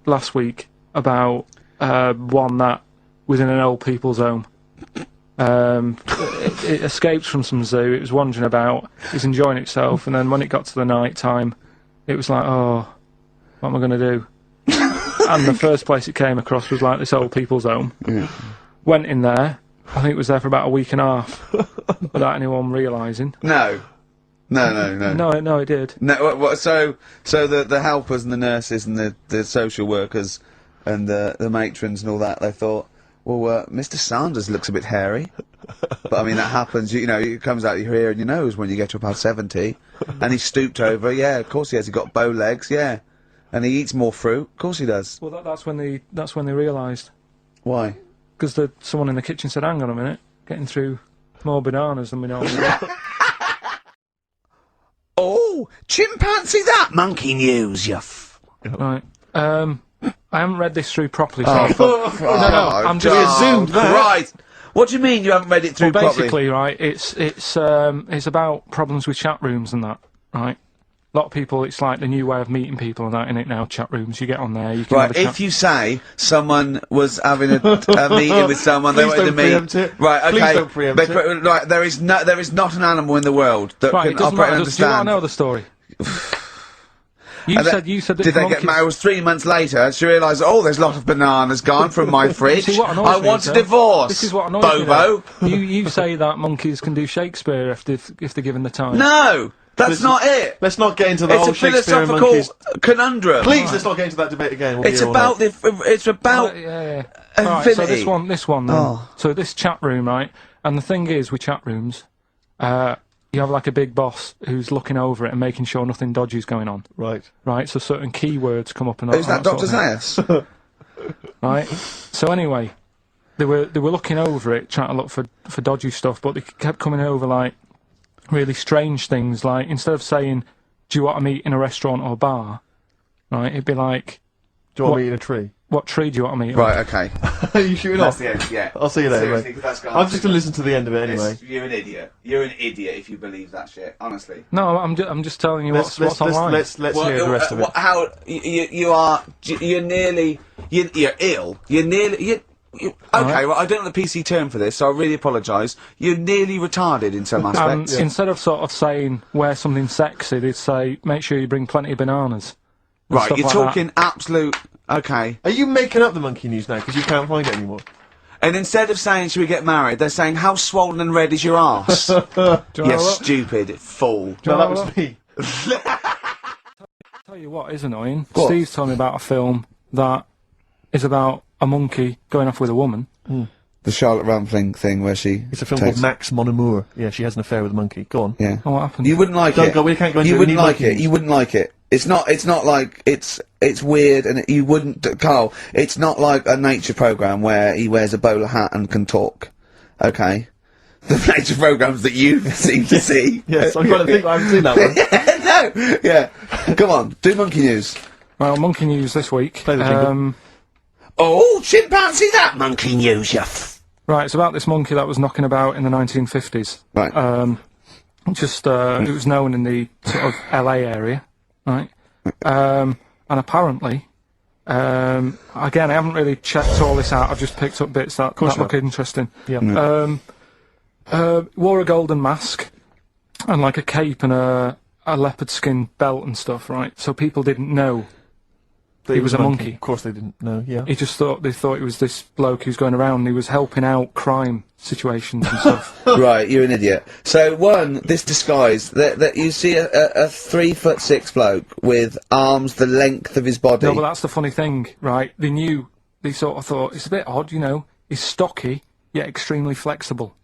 S2: last week about one that was in an old people's home. It escaped from some zoo. It was wandering about. It was enjoying itself, and then when it got to the night time, it was like, oh, what am I going to do? And the first place it came across was like this old people's home. Went in there. I think it was there for about a week and a half without anyone realising.
S4: no,
S2: No, it did.
S4: No, what, so the helpers and the nurses and the social workers and the matrons and all that, they thought, well, Mr. Sanders looks a bit hairy. But I mean, that happens, you know, it comes out your ear and your nose when you get to about 70. And he stooped over, yeah, of course he has, he got bow legs, yeah. And he eats more fruit, of course he does.
S2: Well, that's when they realised.
S4: Why?
S2: Because someone in the kitchen said, hang on a minute, getting through more bananas than we normally get.
S4: Oh, chimpanzee that monkey news, you
S2: Right. I haven't read this through properly, so
S4: Oh,
S2: I thought,
S4: no,
S2: I'm just
S4: oh,
S2: zoomed there.
S4: Christ. What do you mean you haven't read it through
S2: Well,
S4: properly?
S2: basically, right, it's about problems with chat rooms and that, right? A lot of people, it's like the new way of meeting people and that, in it now, chat rooms. You get on there, you can have
S4: Right,
S2: a chat.
S4: if you say someone was having a meeting with someone, they
S3: Please
S4: wanted to
S3: don't
S4: meet.
S3: preempt it.
S4: Right, okay.
S3: Please don't preempt it.
S4: Right, there is not an animal in the world that
S2: Right,
S4: can
S2: it doesn't
S4: operate and
S2: matter. Do you want
S4: understand.
S2: to know the story? You said that
S4: Did they get married? It was 3 months later. She realised, oh, there's a lot of bananas gone from my fridge.
S2: See, what annoys
S4: I
S2: me
S4: want
S2: is,
S4: a
S2: though,
S4: divorce.
S2: This is what annoys
S4: Bobo.
S2: me. You say that monkeys can do Shakespeare if they're given the time.
S4: No, that's not it.
S3: Let's not get into the
S4: It's
S3: whole
S4: a
S3: Shakespeare and
S4: philosophical
S3: monkeys.
S4: conundrum.
S3: Please, let's not get into that debate again. We'll be
S4: It's
S3: here all
S4: about
S3: night.
S4: it's about
S2: Yeah. Right, so
S4: infinity.
S2: this one then.
S4: Oh.
S2: So this chat room, right? And the thing is, with chat rooms, you have like a big boss who's looking over it and making sure nothing dodgy is going on.
S3: Right.
S2: Right, so certain keywords come up and
S4: Who's that,
S2: sort
S4: Dr.
S2: of thing.
S4: Zayas?
S2: Right. So anyway, they were looking over it, trying to look for dodgy stuff, but they kept coming over like really strange things. Like instead of saying, "Do you want to meet in a restaurant or bar?" Right, it'd be like,
S3: Do you want
S2: What-
S3: me in a tree?
S2: "What tree do you want to meet?"
S4: Right, okay.
S3: Are you shooting
S4: That's
S3: off?
S4: the end, yeah.
S3: I'll see you later,
S4: Seriously,
S3: mate.
S4: 'cause that's gone
S3: I'm just
S4: too
S3: going to
S4: much.
S3: listen to the end of it anyway.
S4: You're an idiot. You're an idiot if you believe that shit, honestly.
S2: No, I'm just telling you what's online.
S3: Let's hear the rest of it.
S4: How you're nearly you're ill. You're nearly okay.
S2: Right.
S4: Well, I don't know the PC term for this, so I really apologise. You're nearly retarded in some aspects.
S2: Instead of sort of saying wear something sexy, they'd say make sure you bring plenty of bananas. and
S4: Right,
S2: stuff
S4: you're
S2: like that.
S4: talking absolute. Okay.
S3: Are you making up the monkey news now because you can't find it anymore?
S4: And instead of saying should we get married, they're saying how swollen and red is your arse?
S2: Do you
S4: You
S2: know what?
S4: stupid fool.
S3: No, that
S2: know
S3: was me.
S2: Tell you what is annoying.
S4: What?
S2: Steve's told me about a film that is about a monkey going off with a woman.
S4: The Charlotte Rampling thing where she.
S3: It's a film called Max Mon Amour. Yeah, she has an affair with a monkey. Go on.
S4: Yeah.
S2: And what happened?
S4: You wouldn't like
S3: Don't
S4: it.
S3: go- we can't go into
S4: You
S3: it. We
S4: wouldn't
S3: need
S4: like
S3: monkeys.
S4: it. You wouldn't like it. It's not like it's weird, and you wouldn't, Carl. It's not like a nature program where he wears a bowler hat and can talk. Okay, the nature programs that you seem to see.
S3: Yes, I'm trying to think. I haven't seen that one.
S4: No, yeah. Come on, do monkey news.
S2: Well, monkey news this week.
S3: Play the jingle.
S4: Oh, chimpanzee, that monkey news, you.
S2: Right, it's about this monkey that was knocking about in the 1950s.
S4: Right.
S2: It was known in the sort of LA area, right? And apparently, again, I haven't really checked all this out. I've just picked up bits that look interesting.
S3: Yeah.
S2: Wore a golden mask and like a cape and a leopard skin belt and stuff, right? So people didn't know
S3: That
S2: he was a monkey.
S3: Of course they didn't know. Yeah.
S2: They thought it was this bloke who's going around and he was helping out crime situations and stuff.
S4: Right, you're an idiot. So this disguise that you see a 3'6" bloke with arms the length of his body.
S2: No, but that's the funny thing, right? They sort of thought, it's a bit odd, you know, he's stocky, yet extremely flexible.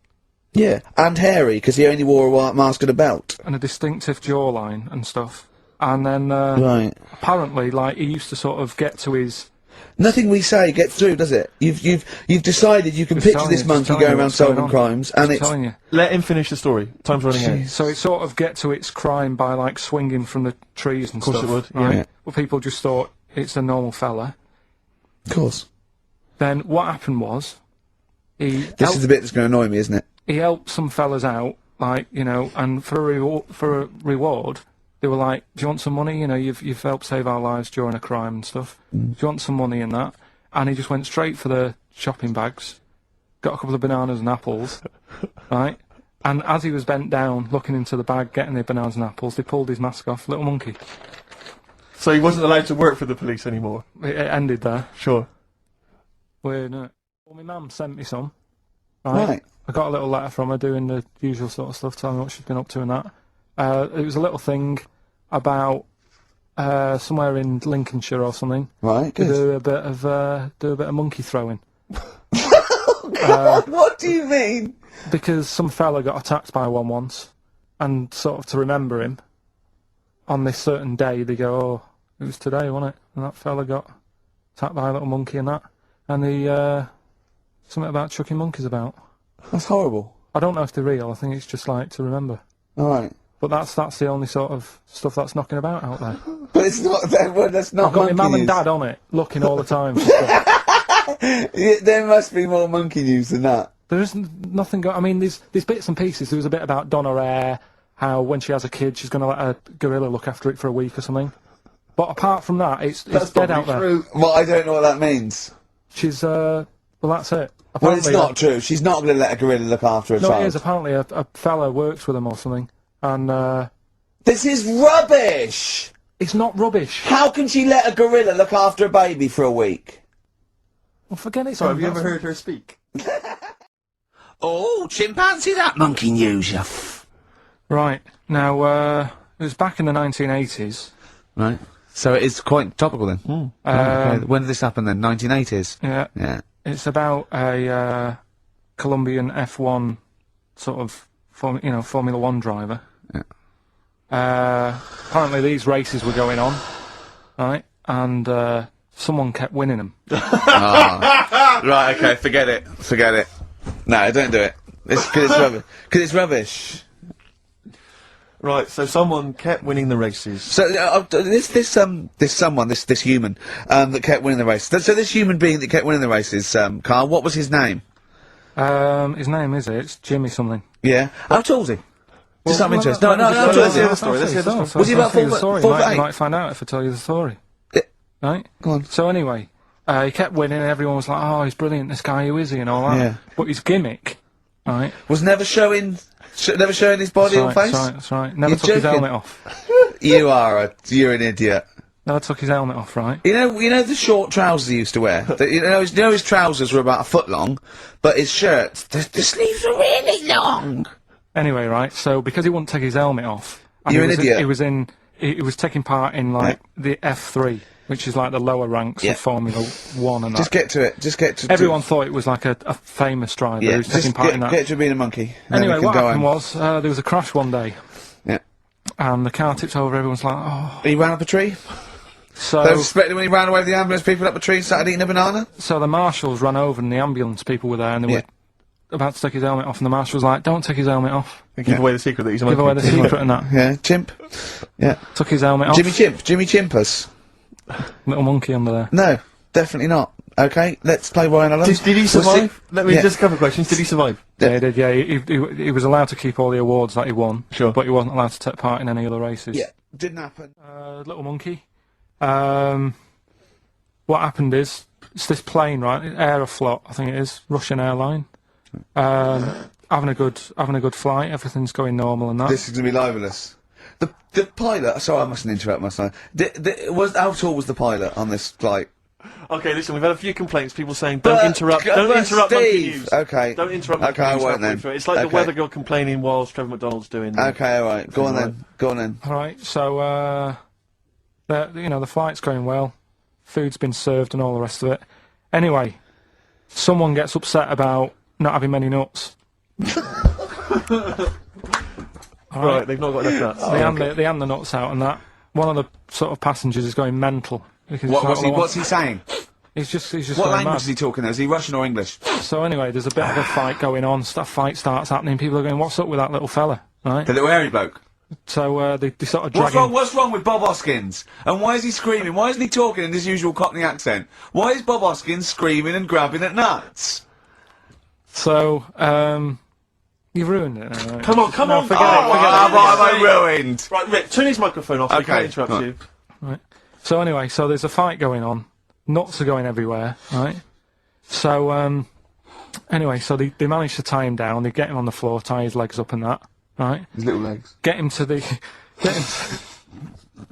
S4: Yeah, and hairy because he only wore a white mask and a belt.
S2: And a distinctive jawline and stuff. And then,
S4: Right.
S2: apparently, like, he used to sort of get to his...
S4: Nothing we say gets through, does it? You've decided you can
S2: Just
S4: picture
S2: telling
S4: this
S2: you,
S4: monkey
S2: just telling
S4: going
S2: you
S4: around
S2: what's going
S4: solving
S2: on.
S4: crimes, and
S2: I'm
S4: it's
S2: telling you.
S3: Let him finish the story. Time's running out.
S2: So it sort of get to its crime by, like, swinging from the trees and
S3: Of course
S2: stuff.
S3: it would,
S2: right?
S3: yeah.
S2: Well, people just thought it's a normal fella.
S4: of course.
S2: Then what happened was,
S4: This is the bit that's going to annoy me, isn't it?
S2: he helped some fellas out, like, you know, and for a reward, they were like, do you want some money? You know, you've helped save our lives during a crime and stuff. Do you want some money in that? And he just went straight for the shopping bags, got a couple of bananas and apples, right? And as he was bent down, looking into the bag, getting the bananas and apples, they pulled his mask off. Little monkey.
S3: So he wasn't allowed to work for the police anymore.
S2: It ended there.
S3: Sure.
S2: Weird, isn't it? Well, my mum sent me some. Right. I got a little letter from her doing the usual sort of stuff, telling me what she's been up to and that. It was a little thing about somewhere in Lincolnshire or something.
S4: Right,
S2: To
S4: good.
S2: do a bit of monkey throwing.
S4: What do you mean?
S2: Because some fella got attacked by one once, and sort of to remember him, on this certain day they go, oh, it was today, wasn't it? And that fella got attacked by a little monkey and that. And something about chucking monkeys about.
S4: That's horrible.
S2: I don't know if they're real, I think it's just like to remember.
S4: All right.
S2: But that's the only sort of stuff that's knocking about out there.
S4: But it's not that word, that's not
S2: I've got my
S4: monkey
S2: mum and
S4: news.
S2: dad on it, looking all the time.
S4: Yeah, there must be more monkey news than that.
S2: There isn't nothing. I mean, there's bits and pieces. There was a bit about Donna Air, how when she has a kid, she's going to let a gorilla look after it for a week or something. But apart from that, it's dead out there.
S4: True. Well, I don't know what that means.
S2: She's well, that's it. Apparently,
S4: Well, it's not true. She's not going to let a gorilla look after a
S2: No,
S4: child.
S2: it is. Apparently, a fella works with him or something, and
S4: This is rubbish!
S2: it's not rubbish.
S4: How can she let a gorilla look after a baby for a week?
S2: Well, forget it.
S3: Sorry, have you ever heard her speak?
S4: Oh, chimpanzee, that monkey news, you
S2: Right now, it was back in the 1980s.
S4: Right. So it is quite topical then. Okay. When did this happen then? 1980s?
S2: Yeah.
S4: Yeah.
S2: It's about a Colombian F1 sort of Formula One driver.
S4: Yeah.
S2: Apparently these races were going on, right? And someone kept winning them.
S4: Right, okay, forget it. Forget it. No, don't do it. Because it's rubbish. Because it's rubbish.
S3: Right, so someone kept winning the races.
S4: So this human that kept winning the races. So this human being that kept winning the races, Carl, what was his name?
S2: His name it's Jimmy something.
S4: Yeah. How tall was he? Just out of interest. No,
S3: let's hear the story. Let's hear the story.
S4: Was he about 4
S2: foot?
S4: foot
S2: You
S4: eight?
S2: might find out if I tell you the story.
S4: Yeah.
S2: Right?
S4: Go on.
S2: So anyway, he kept winning, and everyone was like, "Oh, he's brilliant! This guy, who is he?" and all that.
S4: Yeah.
S2: But his gimmick, right?
S4: Was never showing his body or face?
S2: That's right. Never
S4: You're
S2: took his
S4: joking.
S2: helmet off.
S4: You're an idiot.
S2: Never took his helmet off, right?
S4: You know the short trousers he used to wear. His trousers were about a foot long, but his shirts, the sleeves were really long.
S2: Anyway, right. So because he wouldn't take his helmet off, and
S4: You're
S2: he
S4: an
S2: was
S4: idiot.
S2: He was taking part in like the F3, which is like the lower ranks
S4: Yeah.
S2: of Formula One and
S4: Just
S2: that.
S4: get to it. Just get to.
S2: Everyone thought it was like a famous driver
S4: Yeah.
S2: who was taking
S4: Just
S2: part in that.
S4: get to being a monkey. Then
S2: Anyway,
S4: we can
S2: what
S4: go
S2: happened
S4: home.
S2: was there was a crash one day,
S4: Yeah.
S2: and the car tipped over. Everyone's like, "Oh!"
S4: He ran up a tree.
S2: So
S4: They were suspecting when he ran away with the ambulance people up a tree and started eating a banana.
S2: So the marshals ran over, and the ambulance people were there, and they
S4: Yeah.
S2: were about to take his helmet off, and the marshal was like, "Don't take his helmet off.
S3: Give away the secret that he's a
S2: Give away the
S3: monkey.
S2: secret and that."
S4: Yeah, chimp. Yeah.
S2: Took his helmet off.
S4: Jimmy Chimpus.
S2: Little monkey under there.
S4: No, definitely not. Okay, let's play Ryan Allen.
S3: Did he survive? Let me
S4: Yeah.
S3: just a couple of questions. Did he survive?
S2: Yeah, he did. Yeah, he was allowed to keep all the awards that he won.
S3: Sure.
S2: But he wasn't allowed to take part in any other races.
S4: Yeah, didn't happen.
S2: Little monkey. What happened is it's this plane, right? Aeroflot, I think it is, Russian airline. Having a good flight. Everything's going normal and that.
S4: This is gonna be libelous. The pilot. Sorry, I mustn't interrupt my son. How tall was the pilot on this flight?
S3: Okay, listen, we've had a few complaints. People saying, don't interrupt monkey
S4: Steve.
S3: news.
S4: Okay.
S3: Don't interrupt monkey
S4: Okay, I
S3: news.
S4: won't
S3: halfway
S4: then.
S3: through. It's like the
S4: Okay.
S3: weather girl complaining whilst Trevor McDonald's doing.
S4: Okay, all right. Go on then. Go on then.
S2: All right. So the flight's going well. Food's been served and all the rest of it. Anyway, someone gets upset about not having many nuts.
S3: Right, they've not got enough nuts.
S2: They hand the nuts out and that. One of the sort of passengers is going mental. Because
S4: What's he saying?
S2: He's just
S4: What
S2: going
S4: language
S2: mad.
S4: is he talking there? Is he Russian or English?
S2: So anyway, there's a bit of a fight going on. Fight starts happening. People are going, "What's up with that little fella?" Right?
S4: The little hairy bloke.
S2: So they sort of drag him.
S4: What's wrong with Bob Hoskins? And why is he screaming? Why isn't he talking in his usual Cockney accent? Why is Bob Hoskins screaming and grabbing at nuts?
S2: So you've ruined it. Right?
S3: Come on,
S2: No, forget it.
S4: What have I ruined?
S3: Right, Rick, turn his microphone off. We
S4: Okay,
S3: can't interrupt
S4: right.
S3: you.
S2: Right. So anyway, so there's a fight going on. Nuts are going everywhere, right? So anyway, so they manage to tie him down. They get him on the floor, tie his legs up and that, right?
S4: His little legs.
S2: Get him to the.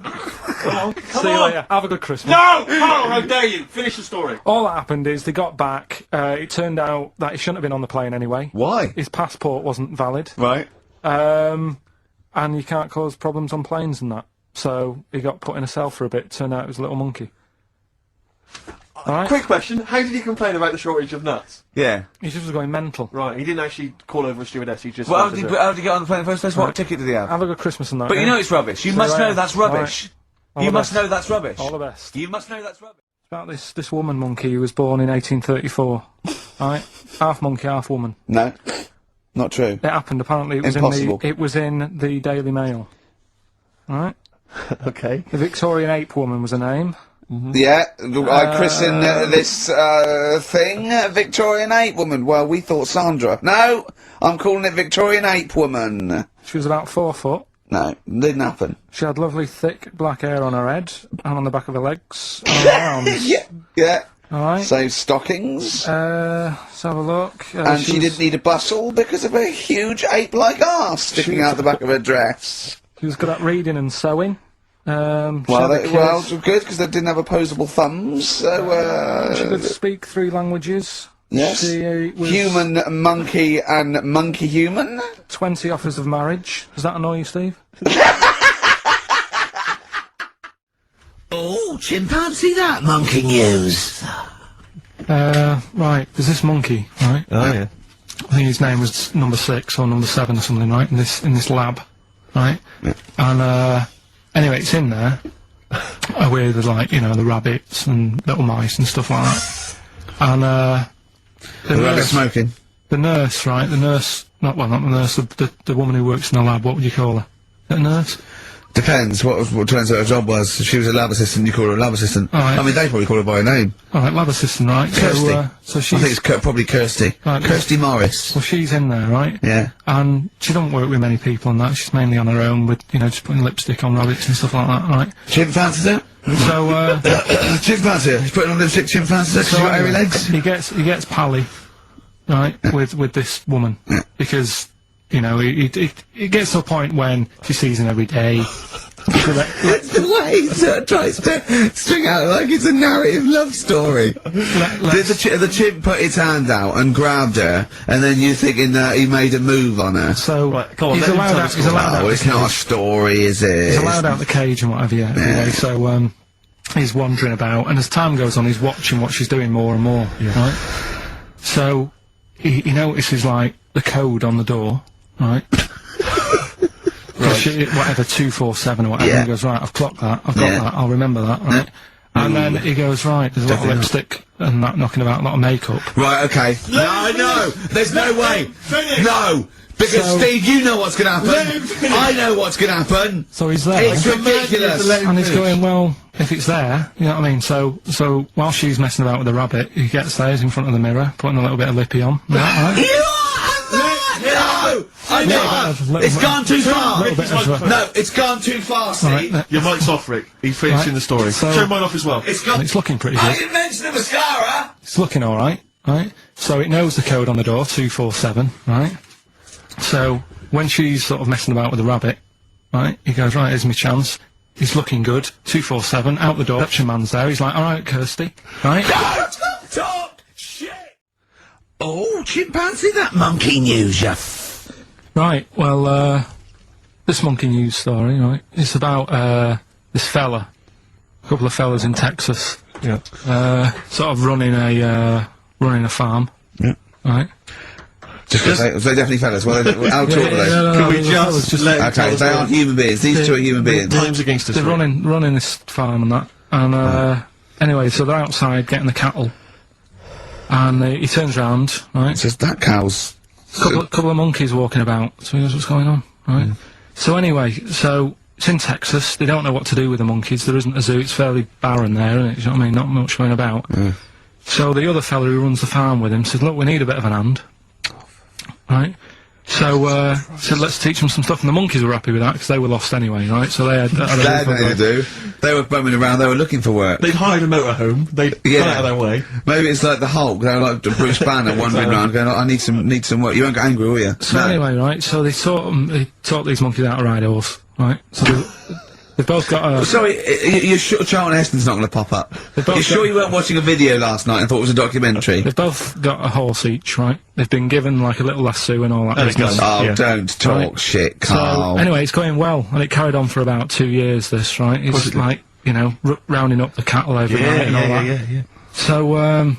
S3: Come
S2: See you later. Have a good Christmas.
S3: No! Carl, how dare you! Finish the story.
S2: All that happened is they got back. It turned out that he shouldn't have been on the plane anyway.
S4: Why?
S2: His passport wasn't valid.
S4: Right.
S2: And you can't cause problems on planes and that. So he got put in a cell for a bit. Turned out it was a little monkey. Alright?
S3: Quick question, how did he complain about the shortage of nuts?
S4: Yeah.
S2: He just was going mental.
S3: Right, he didn't actually call over a stewardess, he just...
S4: Well,
S3: wanted to-
S4: how did he get on the plane in the first place? What ticket did he have?
S2: Have a good Christmas and that.
S4: But you
S2: yeah?
S4: know it's rubbish. You must know that's rubbish.
S2: All
S4: You
S2: the
S4: must
S2: best.
S4: know that's rubbish.
S2: All the best.
S4: You must know that's rubbish.
S2: About this woman monkey who was born in 1834. Right? Half monkey, half woman.
S4: No. Not true.
S2: It happened, apparently.
S4: Impossible.
S2: It was in the Daily Mail. Alright?
S3: Okay.
S2: The Victorian ape woman was her name.
S4: Yeah, I christen this thing Victorian Ape Woman. Well, we thought Sandra. No, I'm calling it Victorian Ape Woman.
S2: She was about 4 foot.
S4: No, didn't happen.
S2: She had lovely thick black hair on her head and on the back of her legs and on her arms.
S4: Yeah.
S2: Alright.
S4: So stockings.
S2: Let's have a look.
S4: And she didn't need a bustle because of a huge ape-like arse sticking out the back of her dress.
S2: She was good at reading and sewing.
S4: Well, good, because they didn't have opposable thumbs, so,
S2: she could speak 3 languages.
S4: Yes.
S2: She was
S4: Human, monkey, and monkey-human.
S2: 20 offers of marriage. Does that annoy you, Steve?
S5: Oh, chimpanzee that monkey news.
S2: Right, there's this monkey, right?
S3: Oh, yeah.
S2: I think his name was number 6 or number 7 or something, right? In this lab, right?
S4: Yeah.
S2: And anyway, it's in there with like the rabbits and little mice and stuff like that. And
S4: The rabbit smoking.
S2: the nurse, right? The nurse, not the nurse, the woman who works in the lab. What would you call her? A nurse?
S4: Depends what turns out her job was. If she was a lab assistant, you call her a lab assistant.
S2: Right.
S4: I mean, they probably call her by her name.
S2: All right, lab assistant, right?
S4: Kirsty.
S2: So
S4: I
S2: she's
S4: think it's probably Kirsty.
S2: Right,
S4: Kirsty Morris.
S2: well, she's in there, right?
S4: Yeah.
S2: And she don't work with many people and that. She's mainly on her own with, just putting lipstick on rabbits and stuff like that, right?
S4: Chimpanzees it?
S2: So,
S4: Chimpanzee. He's putting on lipstick chimpanzee. She's got hairy legs.
S2: He gets pally, right, with this woman. Because, it gets to a point when she sees him every day.
S4: The way he tries to string out like it's a narrative love story. Did the chimp put its hand out and grabbed her, and then you're thinking that he made a move on her?
S2: So,
S3: Right, come on,
S2: he's
S3: let him
S2: allowed
S3: tell
S2: out,
S3: the
S2: he's allowed out
S4: Oh,
S2: the
S4: it's not a
S2: cage.
S4: story, is it?
S2: He's allowed out the cage and whatever, yeah. Anyway, so, he's wandering about, and as time goes on, he's watching what she's doing more and more, right? So, he notices, like, the code on the door, right? Whatever, 247 or whatever,
S4: Yeah.
S2: he goes, right, I've clocked that, I've got that, I'll remember that, right? And then he goes, right, there's a lot of lipstick and that knocking about, a lot of makeup.
S4: Right, okay. No, there's no way. No! Because,
S2: So-
S4: Steve, you know what's gonna happen. I know what's gonna happen.
S2: So he's there.
S4: It's ridiculous.
S2: And he's going, well, if it's there, you know what I mean? So while she's messing about with the rabbit, he gets there, he's in front of the mirror, putting a little bit of lippy on. Right?
S4: No! I know! It's gone too far!
S2: Little bit of
S4: No, it's gone too far, Steve.
S2: Right,
S3: Your mic's off, Rick. He's finishing
S2: Right,
S3: the story.
S2: so-
S3: Show mine off as well.
S4: It's gone.
S2: and it's looking pretty
S4: I
S2: good.
S4: didn't mention the mascara!
S2: It's looking alright, right? So it knows the code on the door, 247, right? So when she's sort of messing about with the rabbit, right, he goes, right, here's my chance. He's looking good, 247, out the door, Dutch man's there, he's like, alright, Kirsty, right?
S4: Talk shit! Oh, chimpanzee that monkey news, ya.
S2: Right, well, this monkey news story, right, it's about, this fella, a couple of fellas in Texas,
S3: Yeah.
S2: sort of running a farm, right?
S4: Just they definitely fellas. Well, how tall are they?
S3: Can we
S2: the fellas
S3: just let him tell
S4: Okay,
S3: us
S4: they
S3: what-
S4: aren't human beings. These two are human beings.
S3: Time's against us.
S2: They're
S3: Rick.
S2: running this farm and that, and anyway, so they're outside getting the cattle, and he turns round, right?
S4: Just that cow's.
S2: Couple of monkeys walking about. So he goes, what's going on, right? So anyway, so it's in Texas. They don't know what to do with the monkeys. There isn't a zoo. It's fairly barren there, isn't it? You know what I mean? Not much going about. So the other fella who runs the farm with him says, look, we need a bit of an hand, right? So said, let's teach them some stuff, and the monkeys were happy with that because they were lost anyway, right? So they had
S4: They had nothing to do. They were bumming around. They were looking for work.
S3: They'd hired a motorhome. They'd gone out of their way.
S4: Maybe it's like the Hulk. They were like Bruce Banner wandering around going, I need some work. You won't get angry, will you?
S2: So anyway, right, so they taught these monkeys how to ride a horse, right? So they've both got a...
S4: Sorry, you're sure Charlton Heston's not going to pop up?
S2: both
S4: You're sure
S2: got-
S4: you weren't watching a video last night and thought it was a documentary?
S2: They've both got a horse each, right? They've been given, like, a little lasso and all that
S3: There it
S2: business.
S3: goes.
S4: Oh,
S3: Yeah.
S4: don't talk
S2: Right.
S4: shit,
S2: So,
S4: Carl.
S2: anyway, it's going well, and it carried on for about 2 years, this, right? It's like, rounding up the cattle every night and all that.
S3: yeah.
S2: So,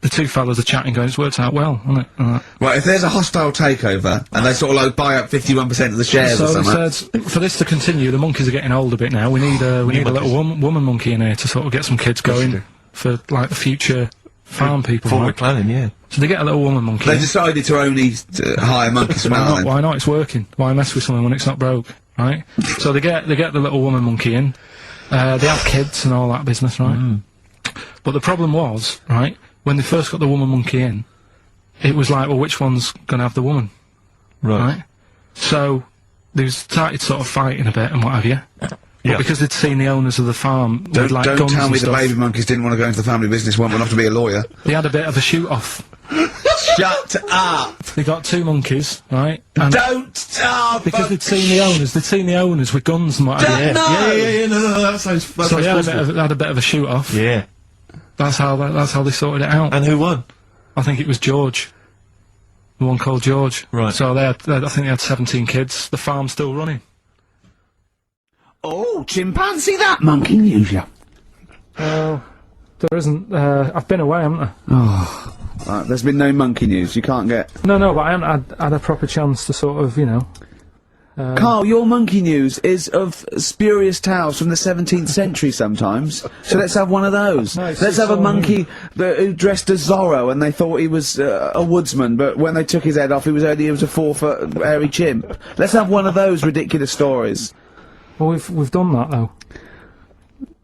S2: the two fellas are chatting, going, it's worked out well, hasn't it? And that.
S4: Right, if there's a hostile takeover and they sort of like buy up 51% of the shares or
S2: So
S4: something.
S2: they said, for this to continue, the monkeys are getting old a bit now. We need a little woman monkey in here to sort of get some kids going for like the future farm people.
S3: Forward
S2: Right?
S3: planning, yeah.
S2: So they get a little woman monkey.
S4: They
S2: in.
S4: decided to only hire monkeys from
S2: Why
S4: out
S2: not?
S4: then.
S2: Why not? It's working. Why mess with something when it's not broke, right? So they get the little woman monkey in, They had kids and all that business, right? But the problem was, right, when they first got the woman monkey in, it was like, well, which one's gonna have the woman? Right? So, they started sort of fighting a bit and what have you. But because they'd seen the owners of the farm with, like,
S4: Don't
S2: guns
S4: tell
S2: and
S4: me the
S2: stuff,
S4: baby monkeys didn't want to go into the family business, went off to be a lawyer.
S2: they had a bit of a shoot-off.
S4: Shut up!
S2: They got 2 monkeys, right? And
S4: Don't stop!
S2: because they'd seen the owners with guns and what have you.
S3: Yeah, no, that sounds
S2: So they had a bit of a shoot-off.
S3: Yeah.
S2: That's how they sorted it out.
S3: And who won?
S2: I think it was George. The one called George.
S3: Right.
S2: So I think they had 17 kids. The farm's still running.
S5: Oh, chimpanzee, that monkey news, yeah.
S2: Well, there isn't. I've been away, haven't I?
S4: There's been no monkey news, you can't get...
S2: No, but I haven't had a proper chance to sort of, you know...
S4: Carl, your monkey news is of spurious tales from the 17th century sometimes, so let's have one of those.
S2: No,
S4: Let's have a monkey who dressed as Zorro and they thought he was a woodsman, but when they took his head off he was a 4-foot hairy chimp. Let's have one of those ridiculous stories.
S2: Well, we've done that, though.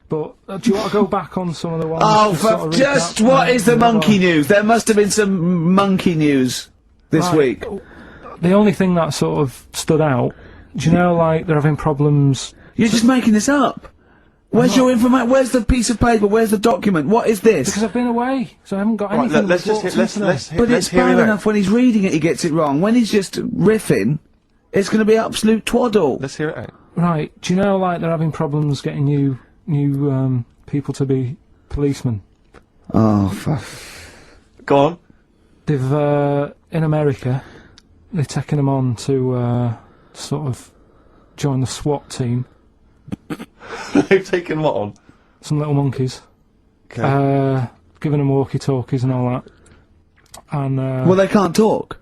S2: But, do you want to go back on some of the ones?
S4: Oh,
S2: to sort of recap?
S4: what is the
S2: Another
S4: monkey
S2: one?
S4: news? There must have been some monkey news this
S2: Right.
S4: week.
S2: The only thing that sort of stood out, do you know, like, they're having problems...
S4: You're just making this up. Where's your information? Where's the piece of paper? Where's the document? What is this?
S2: Because I've been away, so I haven't got
S1: Right,
S2: anything
S1: let's just
S2: to
S1: hit, let's
S4: But it's
S1: hear
S4: bad
S1: him out.
S4: enough when he's reading it he gets it wrong. When he's just riffing, it's going to be absolute twaddle.
S1: Let's hear it out.
S2: Right, do you know, like, they're having problems getting new people to be policemen?
S4: Oh, fuck.
S1: Go on.
S2: They've, in America, they're taking them on to, sort of join the SWAT team.
S1: They've taken what on?
S2: Some little monkeys.
S1: Okay.
S2: Giving them walkie-talkies and all that. And,
S4: Well, they can't talk.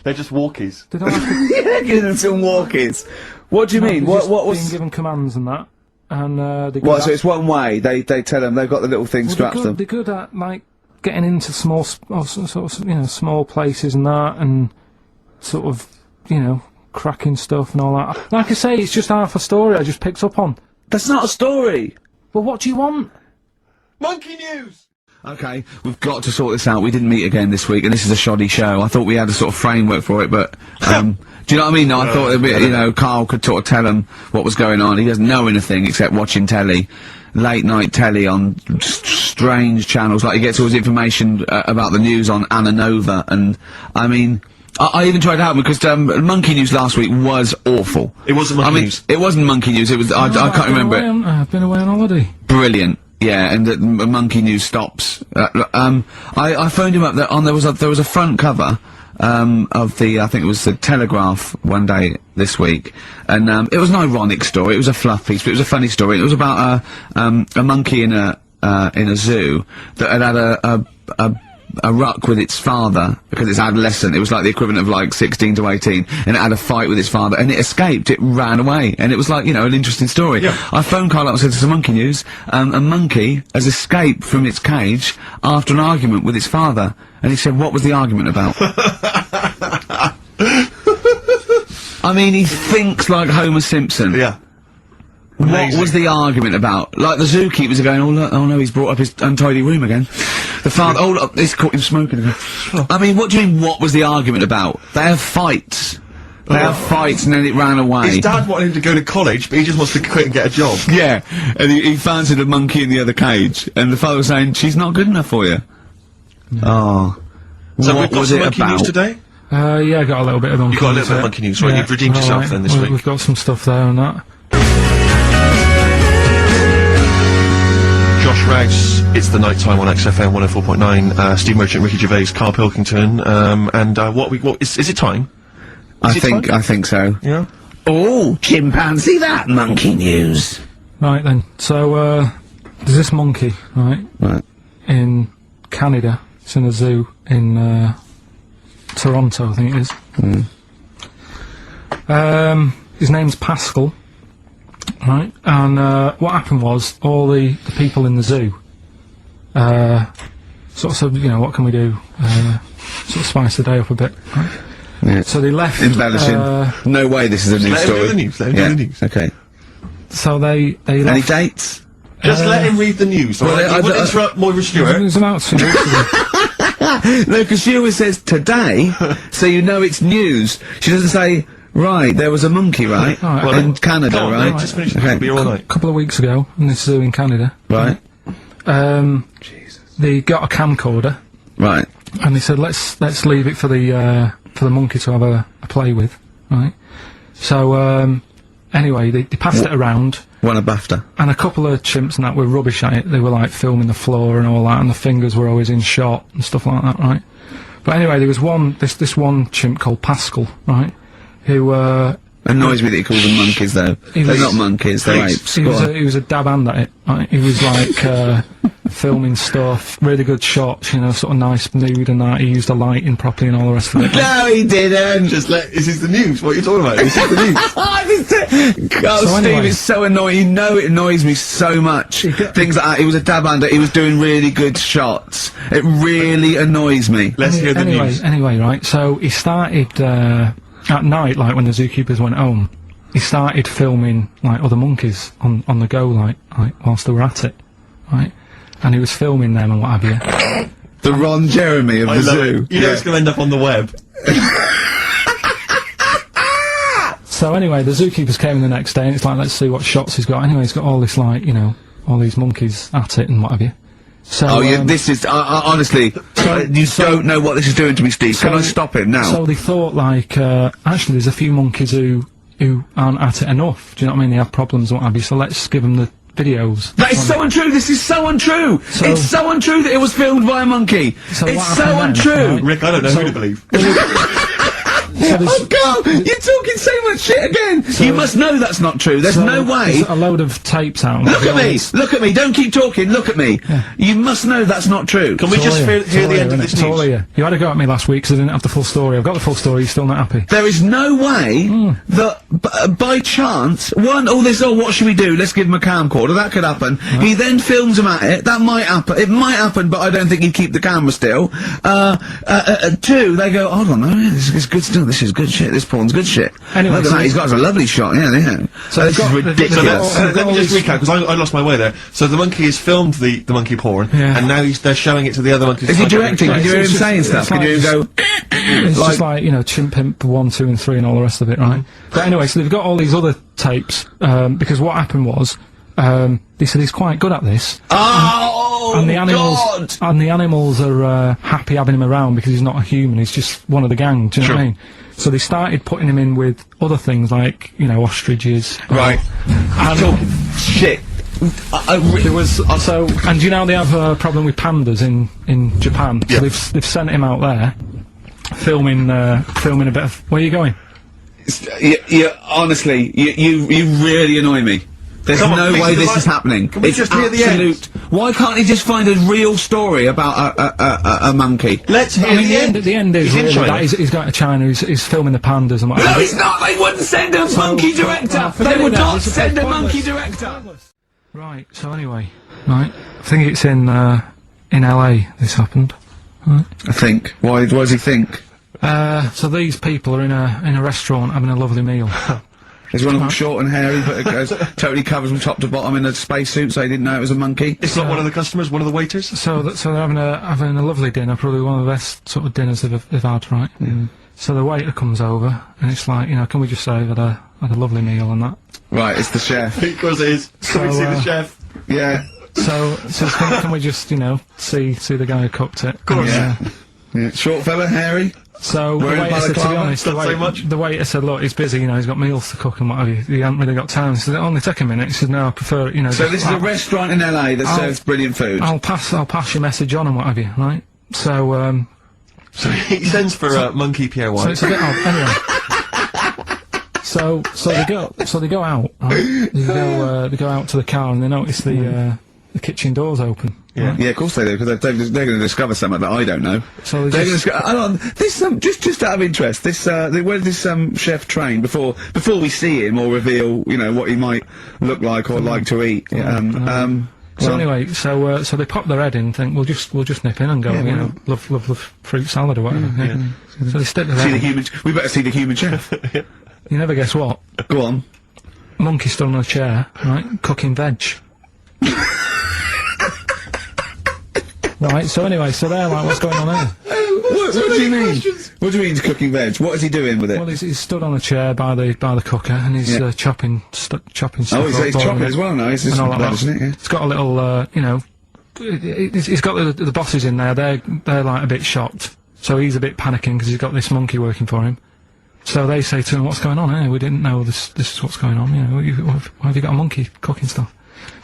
S1: They're just walkies.
S2: they don't have to...
S4: Yeah, give them some walkies. What do you mean?
S2: they're
S4: What
S2: just
S4: was...
S2: being given commands and that. And, they
S4: Well, so it's one way. They tell them they've got the little thing strapped to them.
S2: They're good at, like, getting into small, sort of, you know, small places and that, and sort of, you know, cracking stuff and all that. Like I say, it's just half a story I just picked up on.
S4: That's not a story.
S2: Well, what do you want?
S1: Monkey news!
S4: Okay, we've got to sort this out. We didn't meet again this week, and this is a shoddy show. I thought we had a sort of framework for it, but, do you know what I mean? No, I thought, you know, Carl could sort of tell him what was going on. He doesn't know anything except watching telly. Late night telly on strange channels, like he gets all his information about the news on Anna Nova, and, I mean... I even tried to help him because Monkey News last week was awful.
S3: It wasn't Monkey News.
S4: It wasn't Monkey News. It was I can't remember it.
S2: I've been away on holiday.
S4: Brilliant. Yeah, and the Monkey News stops. I phoned him up. There was a front cover of the I think it was the Telegraph one day this week, and it was an ironic story. It was a fluff piece, but it was a funny story. It was about a monkey in a zoo that had a ruck with its father because it's adolescent. It was like the equivalent of like 16 to 18, and it had a fight with its father, and it escaped. It ran away, and it was like, you know, an interesting story.
S3: Yeah.
S4: I phoned Carl up and said, "This is Monkey News. A monkey has escaped from its cage after an argument with its father." And he said, "What was the argument about?" I mean, he thinks like Homer Simpson.
S3: Yeah.
S4: What
S3: Amazing.
S4: was the argument about? Like, the zookeepers are going, "Oh, look, oh no, he's brought up his untidy room again." The father, "Oh, look, he's caught him smoking again." I mean, what do you mean, what was the argument about? They have fights. They have fights, and then it ran away.
S3: His dad wanted him to go to college, but he just wants to quit and get a job.
S4: Yeah, and he fancied a monkey in the other cage, and the father was saying, "She's not good enough for you." Oh.
S3: So
S4: what
S3: we've got
S4: was
S3: some
S4: it
S3: Monkey
S4: about?
S3: News today?
S2: Yeah, I got a little bit of monkey
S3: You got a little bit of
S2: news
S3: Monkey News, right? You've redeemed yourself
S2: alright.
S3: then this
S2: Well,
S3: week.
S2: We've got some stuff there and that.
S3: Josh Rags, it's the night time on XFM 104.9. Steve Merchant, Ricky Gervais, Karl Pilkington, and what is it time?
S4: I
S3: it time?
S4: think so.
S3: Yeah.
S5: Oh, chimpanzee, that monkey news.
S2: Right then, so, there's this monkey, right,
S4: Right.
S2: in Canada. It's in a zoo in, Toronto, I think it is. His name's Pascal, right, and, what happened was, all the people in the zoo, sort of said, you know, what can we do, sort of spice the day up a bit, right?
S4: Yeah.
S2: So they left,
S4: Embellishing. No way this is a news
S3: Let him do
S4: story.
S3: the news, let him do the news.
S4: Okay.
S2: So they
S4: Any
S2: left.
S4: dates?
S1: Just let him read the news, alright?
S4: I
S1: You wouldn't
S4: don't-
S1: interrupt Moira
S2: It
S1: Stewart.
S2: was about 2 weeks ago.
S4: No, because she always says today, so you know it's news. She doesn't say, right, there was a monkey, right?
S2: Alright.
S1: Well,
S4: in Canada,
S1: Go on,
S4: right?
S1: mate, just finish the
S4: Okay.
S1: be all night.
S2: A couple of weeks ago in this zoo in Canada.
S4: Right,
S2: They got a camcorder
S4: right.
S2: and they said let's leave it for the monkey to have a play with, right? So anyway, they passed it around,
S4: Won a BAFTA.
S2: and a couple of chimps and that were rubbish at it. They were like filming the floor and all that, and the fingers were always in shot and stuff like that, right? But anyway, there was this one chimp called Pascal, right? Who
S4: Annoys me that he calls them monkeys, though.
S2: He
S4: They're
S2: was-
S4: not monkeys, they're apes.
S2: he
S4: Go
S2: was
S4: on.
S2: he was a dab hand at it. Right? He was like filming stuff, really good shots, you know, sort of nice nude and that. He used the lighting properly and all the rest of it.
S4: No, he didn't!
S1: Just this is the news. What are you talking about? This is the news.
S4: God,
S2: So
S4: Steve
S2: anyway.
S4: is so annoying. You know it annoys me so much. Things like that. He was a dab under. He was doing really good shots. It really annoys me.
S1: Let's hear the news.
S2: Anyway, right. So he started at night, like when the zookeepers went home. He started filming like other monkeys on the go, like whilst they were at it, right? And he was filming them and what have you.
S4: The Ron Jeremy of
S1: I
S4: the
S1: love
S4: zoo.
S1: it. You know it's going to end up on the web.
S2: So anyway, the zookeepers came in the next day, and it's like, let's see what shots he's got. Anyway, he's got all this like, you know, all these monkeys at it and what have you. So
S4: Oh, yeah, this is, honestly, you don't know what this is doing to me, Steve. Can I stop him now?
S2: So they thought like, actually, there's a few monkeys who aren't at it enough. Do you know what I mean? They have problems and what have you. So let's give them the videos.
S4: That is so untrue. This is so untrue.
S2: So-
S4: It's so untrue that it was filmed by a monkey.
S2: So
S4: It's
S2: what
S4: so
S2: happened then,
S4: untrue.
S2: right?
S1: Rick, I don't know
S2: So-
S1: who to believe.
S4: Oh God! You're talking so much shit again. You must know that's not true. There's no way.
S2: There's a load of tapes out.
S4: Look at me! Look at me! Don't keep talking. Look at me. You must know that's not true.
S1: Can we just hear the end of this
S2: It's all
S1: news?
S2: here. You had a go at me last week because I didn't have the full story. I've got the full story. You're still not happy.
S4: There is no way that by chance what should we do? Let's give him a camcorder. That could happen. He then films him at it. That might happen. It might happen, but I don't think he'd keep the camera still. Two, they go, hold on, this is good stuff. This is good shit. This porn's good shit.
S2: Anyway,
S4: Look at
S2: so
S4: that. He's got a lovely shot. Yeah. So this is
S1: So
S4: ridiculous.
S1: let me just recap, because I lost my way there. So the monkey has filmed the monkey porn,
S2: Yeah.
S1: and now they're showing it to the other monkeys.
S4: Is he directing?
S2: Right,
S4: Can you hear him
S2: it's just-
S4: saying
S2: it's
S4: stuff? Can
S2: like
S4: you hear him go?
S2: It's just like, you know, Chimp Pimp 1, 2 and 3 and all the rest of it, right? But anyway, so they've got all these other tapes, because what happened was, they said he's quite good at this.
S4: Oh,
S2: And the animals,
S4: God!
S2: and the animals are happy having him around because he's not a human. He's just one of the gang. Do you know what I mean? So they started putting him in with other things like, you know, ostriches.
S4: Right.
S2: And
S4: Shit.
S2: there was also, and you know they have a problem with pandas in Japan. So they've sent him out there, filming a bit of. Where are you going?
S4: Honestly, you really annoy me. There's
S1: Come on,
S4: no
S1: please,
S4: way this
S1: can
S4: is happening.
S1: can we
S4: It's
S1: just hear the end?
S4: absolute. Why can't he just find a real story about a monkey?
S1: Let's hear
S2: I mean,
S1: the end.
S2: the end is
S1: He's in
S2: really
S1: China.
S2: that he's going to China. He's filming the pandas and what.
S4: No, he's not. They wouldn't send a monkey director.
S2: forget
S4: They would
S2: it now,
S4: not
S2: it's
S4: send a
S2: pointless.
S4: monkey director.
S2: Right. So anyway, right. I think it's in LA. This happened.
S4: I think. Why does he think?
S2: So these people are in a restaurant having a lovely meal.
S4: There's one of them short and hairy, but it goes totally covers from top to bottom in a spacesuit, so he didn't know it was a monkey.
S1: It's not one of the customers, one of the waiters.
S2: So they're having a lovely dinner, probably one of the best sort of dinners they've had, right? So the waiter comes over and it's like, you know, can we just say I've had a lovely meal and that.
S4: Right, it's the chef.
S1: Because it is. Can we see the chef?
S4: Yeah.
S2: So can we just, you know, see the guy who cooked it? Of
S1: course.
S4: Yeah. Short fella, hairy.
S2: So the
S4: Wearing
S2: waiter said, to be
S4: balaclava?
S2: honest,
S1: Not so much.
S2: the waiter said, look, he's busy, you know, he's got meals to cook and what have you. He hasn't really got time. He said, it'll only take a minute. He said, no, I prefer, you know.
S4: So this is a
S2: I'll-
S4: restaurant in LA that serves brilliant food.
S2: I'll pass your message on and what have you, right? So
S1: So he sends for Monkey Pierre
S2: so
S1: White.
S2: it's a bit odd. Anyway. So they go out. Right? They go out to the car and they notice the kitchen door's open.
S1: Yeah.
S4: Yeah, of course they do, because they're going to discover something that I don't know.
S2: So
S4: They're
S2: they
S4: going to
S2: just,
S4: discover. Hold on, this just out of interest, where did this chef train before we see him or reveal, you know, what he might look like or like to eat?
S2: so
S4: well,
S2: anyway, so they pop their head in and think we'll just nip in and go, you know, love fruit salad or whatever. Yeah. So they stick their
S4: see
S2: head
S4: the
S2: in.
S4: human. We better see the human chef.
S2: You never guess what?
S4: Go on.
S2: monkey stood on a chair, right, cooking veg. Right, so anyway, so they're like, what's going on here?
S4: What do you mean? What do you mean he's cooking veg? What is he doing with it?
S2: Well, he's stood on a chair by the cooker and he's chopping stuff.
S4: Oh, he's chopping as well now. It's
S2: all like
S4: veg,
S2: that.
S4: isn't it? Yeah.
S2: It's got a little, you know, he's got the bosses in there. They're like a bit shocked. So he's a bit panicking because he's got this monkey working for him. So they say to him, "What's going on here? We didn't know this is what's going on. You know, why have you got a monkey cooking stuff?"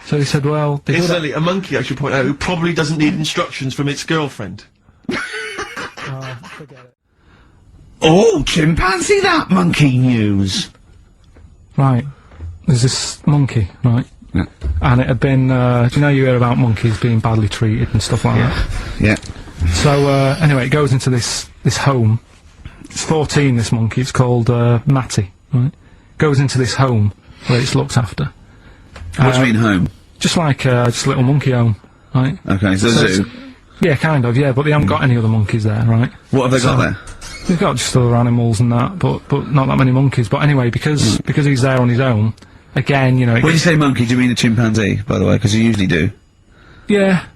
S2: So he said, "Well,
S1: Incidentally, a monkey, I should point out, who probably doesn't need instructions from its girlfriend."
S2: forget it."
S5: Oh, chimpanzee that monkey news.
S2: Right, there's this monkey, right?
S4: Yeah.
S2: And it had been, do you know you hear about monkeys being badly treated and stuff like that?
S4: Yeah.
S2: So, anyway, it goes into this home. It's 14, this monkey, it's called, Matty, right? Goes into this home where it's looked after.
S4: What do you mean home?
S2: Just like, just a little monkey home, right?
S4: Okay, so zoo.
S2: Yeah, kind of, yeah, but they haven't got any other monkeys there, right?
S4: What have they got there?
S2: They've got just other animals and that, but not that many monkeys. But anyway, because he's there on his own, again, you know...
S4: When you say monkey, do you mean a chimpanzee, by the way? Because you usually do.
S2: Yeah.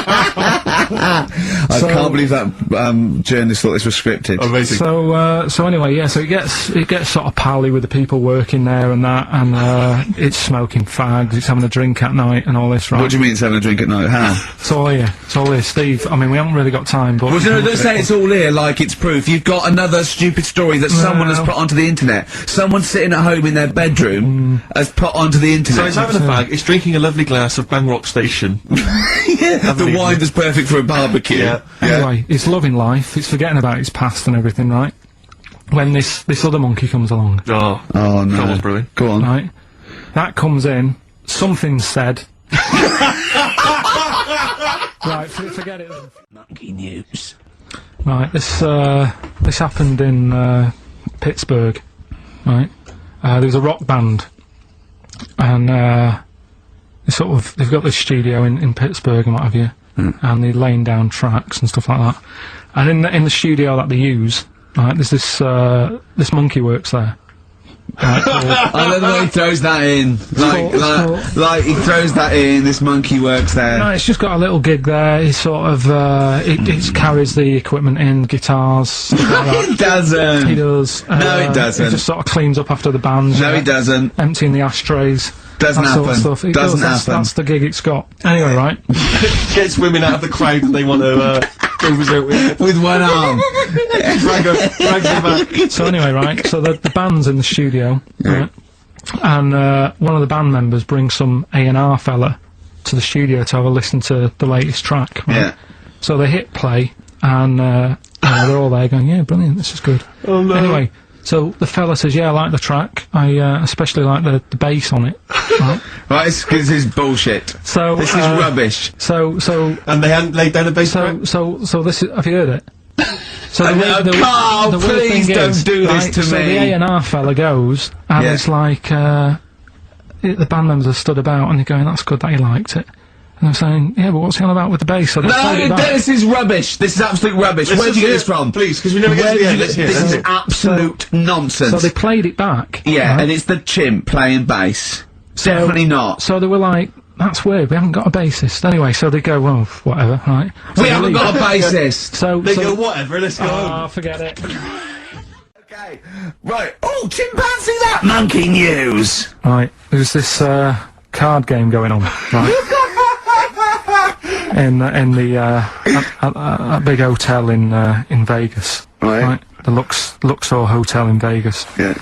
S4: I can't believe that journalist thought this was scripted.
S1: Amazing.
S2: So anyway, yeah, so it gets sort of pally with the people working there and that, and it's smoking fags, it's having a drink at night and all this, right?
S4: What do you mean it's having a drink at night? How?
S2: It's all here, Steve. I mean, we haven't really got time, but...
S4: Well, you know, don't say it's all here like it's proof. You've got another stupid story that someone has put onto the internet. Someone sitting at home in their bedroom has put onto the internet.
S1: So it's having a fag, it's drinking a lovely glass of Bangrock Station.
S4: Yeah, the wine that's perfect for a barbecue.
S1: Yeah.
S2: Anyway, it's loving life, it's forgetting about its past and everything, right? When this other monkey comes along,
S1: Oh
S4: Oh no.
S1: That was brilliant.
S4: Go on.
S2: right? That comes in, something's said. Right, forget it then.
S5: Monkey news.
S2: Right, this happened in Pittsburgh, right? There was a rock band, and they've got this studio in Pittsburgh and what have you, and they're laying down tracks and stuff like that. And in the studio that they use, right, there's this monkey works there. Right,
S4: I love the way he throws that in. Like he throws that in. This monkey works there.
S2: no, it's just got a little gig there. He sort of it carries the equipment in, guitars. Stuff like that.
S4: It doesn't.
S2: He does.
S4: No, it doesn't.
S2: He just sort of cleans up after the bands.
S4: No, he doesn't.
S2: Emptying the ashtrays.
S4: Doesn't
S2: that sort of
S4: happen.
S2: stuff. It
S4: Doesn't
S2: does,
S4: happen.
S2: That's the gig it's got. Anyway, right.
S1: Gets women out of the crowd that they want to go visit with.
S4: With one arm.
S1: Drag them back.
S2: So anyway, right. So the band's in the studio, right? And one of the band members brings some A&R fella to the studio to have a listen to the latest track. Right?
S4: Yeah.
S2: So they hit play, and they're all there going, "Yeah, brilliant, this is good."
S1: Oh no.
S2: Anyway, so the fella says, "Yeah, I like the track. I especially like the bass on it." Right?
S4: Right, this is bullshit.
S2: So
S4: This is rubbish.
S2: So
S1: And they hadn't laid down a bass track?
S2: so this is. Have you heard it? So
S4: Carl,
S2: the weird
S4: please
S2: thing
S4: don't
S2: is,
S4: do this
S2: right,
S4: to
S2: so
S4: me.
S2: the A&R fella goes, and
S4: Yeah.
S2: it's like, the band members are stood about, and they're going, "That's good that he liked it." And I'm saying, "Yeah, but what's he on about with the bass?" So they played it
S4: No,
S2: back.
S4: this is rubbish. This is absolute rubbish. Where did you get this from?
S1: Please, because we never get
S4: Where
S1: to the
S4: did
S1: end.
S4: you
S1: Let's
S4: get
S1: hear it.
S4: this?
S1: Let's
S4: Is
S1: hear it.
S4: absolute nonsense.
S2: So they played it back.
S4: Yeah,
S2: right?
S4: and it's the chimp playing bass. Definitely not.
S2: So they were like, "That's weird, we haven't got a bassist." Anyway, so they go, "Well, whatever, right?" So
S4: We
S2: they
S4: haven't
S2: leave.
S4: got a bassist.
S2: So,
S1: They
S2: so
S1: go, whatever, let's go home.
S2: Ah, forget it.
S4: Okay, right. Oh, chimpanzee that monkey news.
S2: Right, there's this card game going on, right? in the a big hotel in Vegas,
S4: Right.
S2: The Luxor Hotel in Vegas.
S4: Yeah.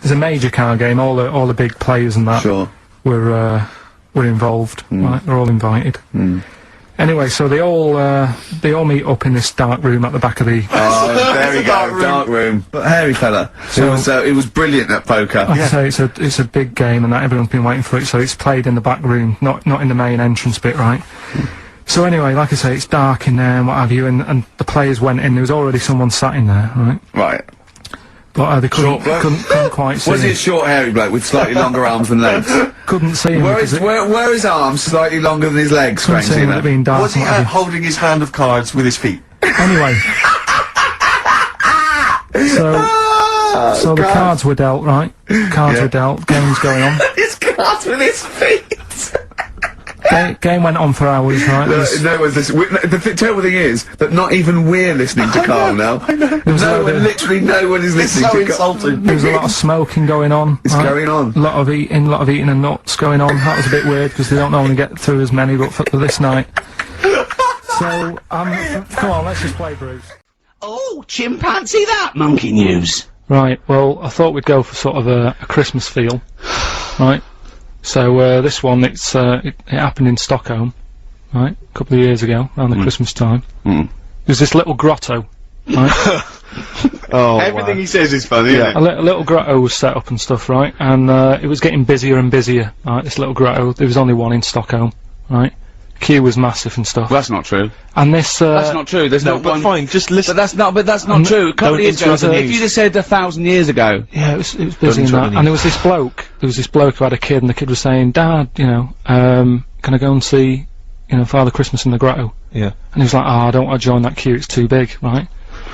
S2: There's a major card game. All the big players and that
S4: Sure.
S2: were involved. Right, they're all invited. Anyway, so they all meet up in this dark room at the back of the.
S4: Oh, there we go. Dark room. But hairy fella. It was brilliant at poker.
S2: Like I say, it's a big game, and that everyone's been waiting for it. So it's played in the back room, not in the main entrance bit, right? So anyway, like I say, it's dark in there and what have you, and the players went in. There was already someone sat in there, right?
S4: Right.
S2: But they couldn't
S4: Short bloke?
S2: couldn't quite see
S4: Was
S2: him.
S4: it short hairy bloke with slightly longer arms than legs?
S2: Couldn't see him.
S4: Where
S2: because
S4: is where his arms slightly longer than his legs?
S2: couldn't see
S4: Strangely
S2: him with it
S4: enough.
S2: being dark.
S1: Was he
S2: and what have
S1: holding his hand of cards with his feet?
S2: you. Anyway. So So the cards were dealt, right? Cards were dealt, game's going on.
S4: His cards with his feet!
S2: Game went on for hours, right?
S4: No one's listening. The terrible thing is that not even we're listening to Carl now. Literally no one is listening to Carl.
S2: There was a lot of smoking going on.
S4: It's going on.
S2: A lot of eating and nuts going on. That was a bit weird because they don't normally get through as many, but for this night. So, come on, let's just play Bruce.
S5: Oh, chimpanzee that monkey news.
S2: Right, well, I thought we'd go for sort of a Christmas feel, right? So, this one, it happened in Stockholm, right? A couple of years ago, around the Christmas time. There's this little grotto, right?
S4: Everything he says is funny, isn't it?
S2: A little grotto was set up and stuff, right? And, it was getting busier and busier, right? This little grotto, there was only one in Stockholm, right? Queue was massive and stuff.
S4: Well, that's not true.
S2: And this,
S4: that's not true. There's no one.
S3: Fine, just listen.
S4: But that's not true. A couple of years ago, if you'd have said 1,000 years ago.
S2: Yeah, it was busy in that. And there was this bloke who had a kid, and the kid was saying, Dad, you know, can I go and see, you know, Father Christmas in the grotto?
S3: Yeah.
S2: And he was like, I don't want to join that queue, it's too big, right?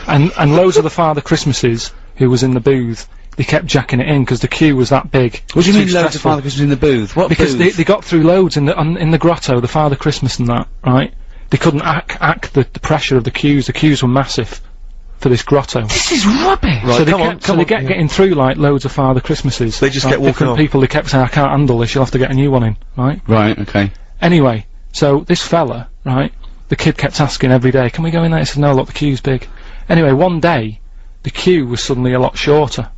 S2: And loads of the Father Christmases who was in the booth, they kept jacking it in because the queue was that big.
S4: What do you mean loads of Father Christmas in the booth? What
S2: because
S4: booth?
S2: they got through loads in the grotto, the Father Christmas and that, right? They couldn't act the pressure of the queues. The queues were massive for this grotto.
S5: This is rubbish.
S2: Right, so they kept getting through like loads of Father Christmases.
S3: They just kept walking
S2: different
S3: on.
S2: people. They kept saying, I can't handle this. You'll have to get a new one in, right?
S4: Right. Okay.
S2: Anyway, so this fella, right? The kid kept asking every day, "Can we go in there?" He said, "No, look, the queue's big." Anyway, one day, the queue was suddenly a lot shorter,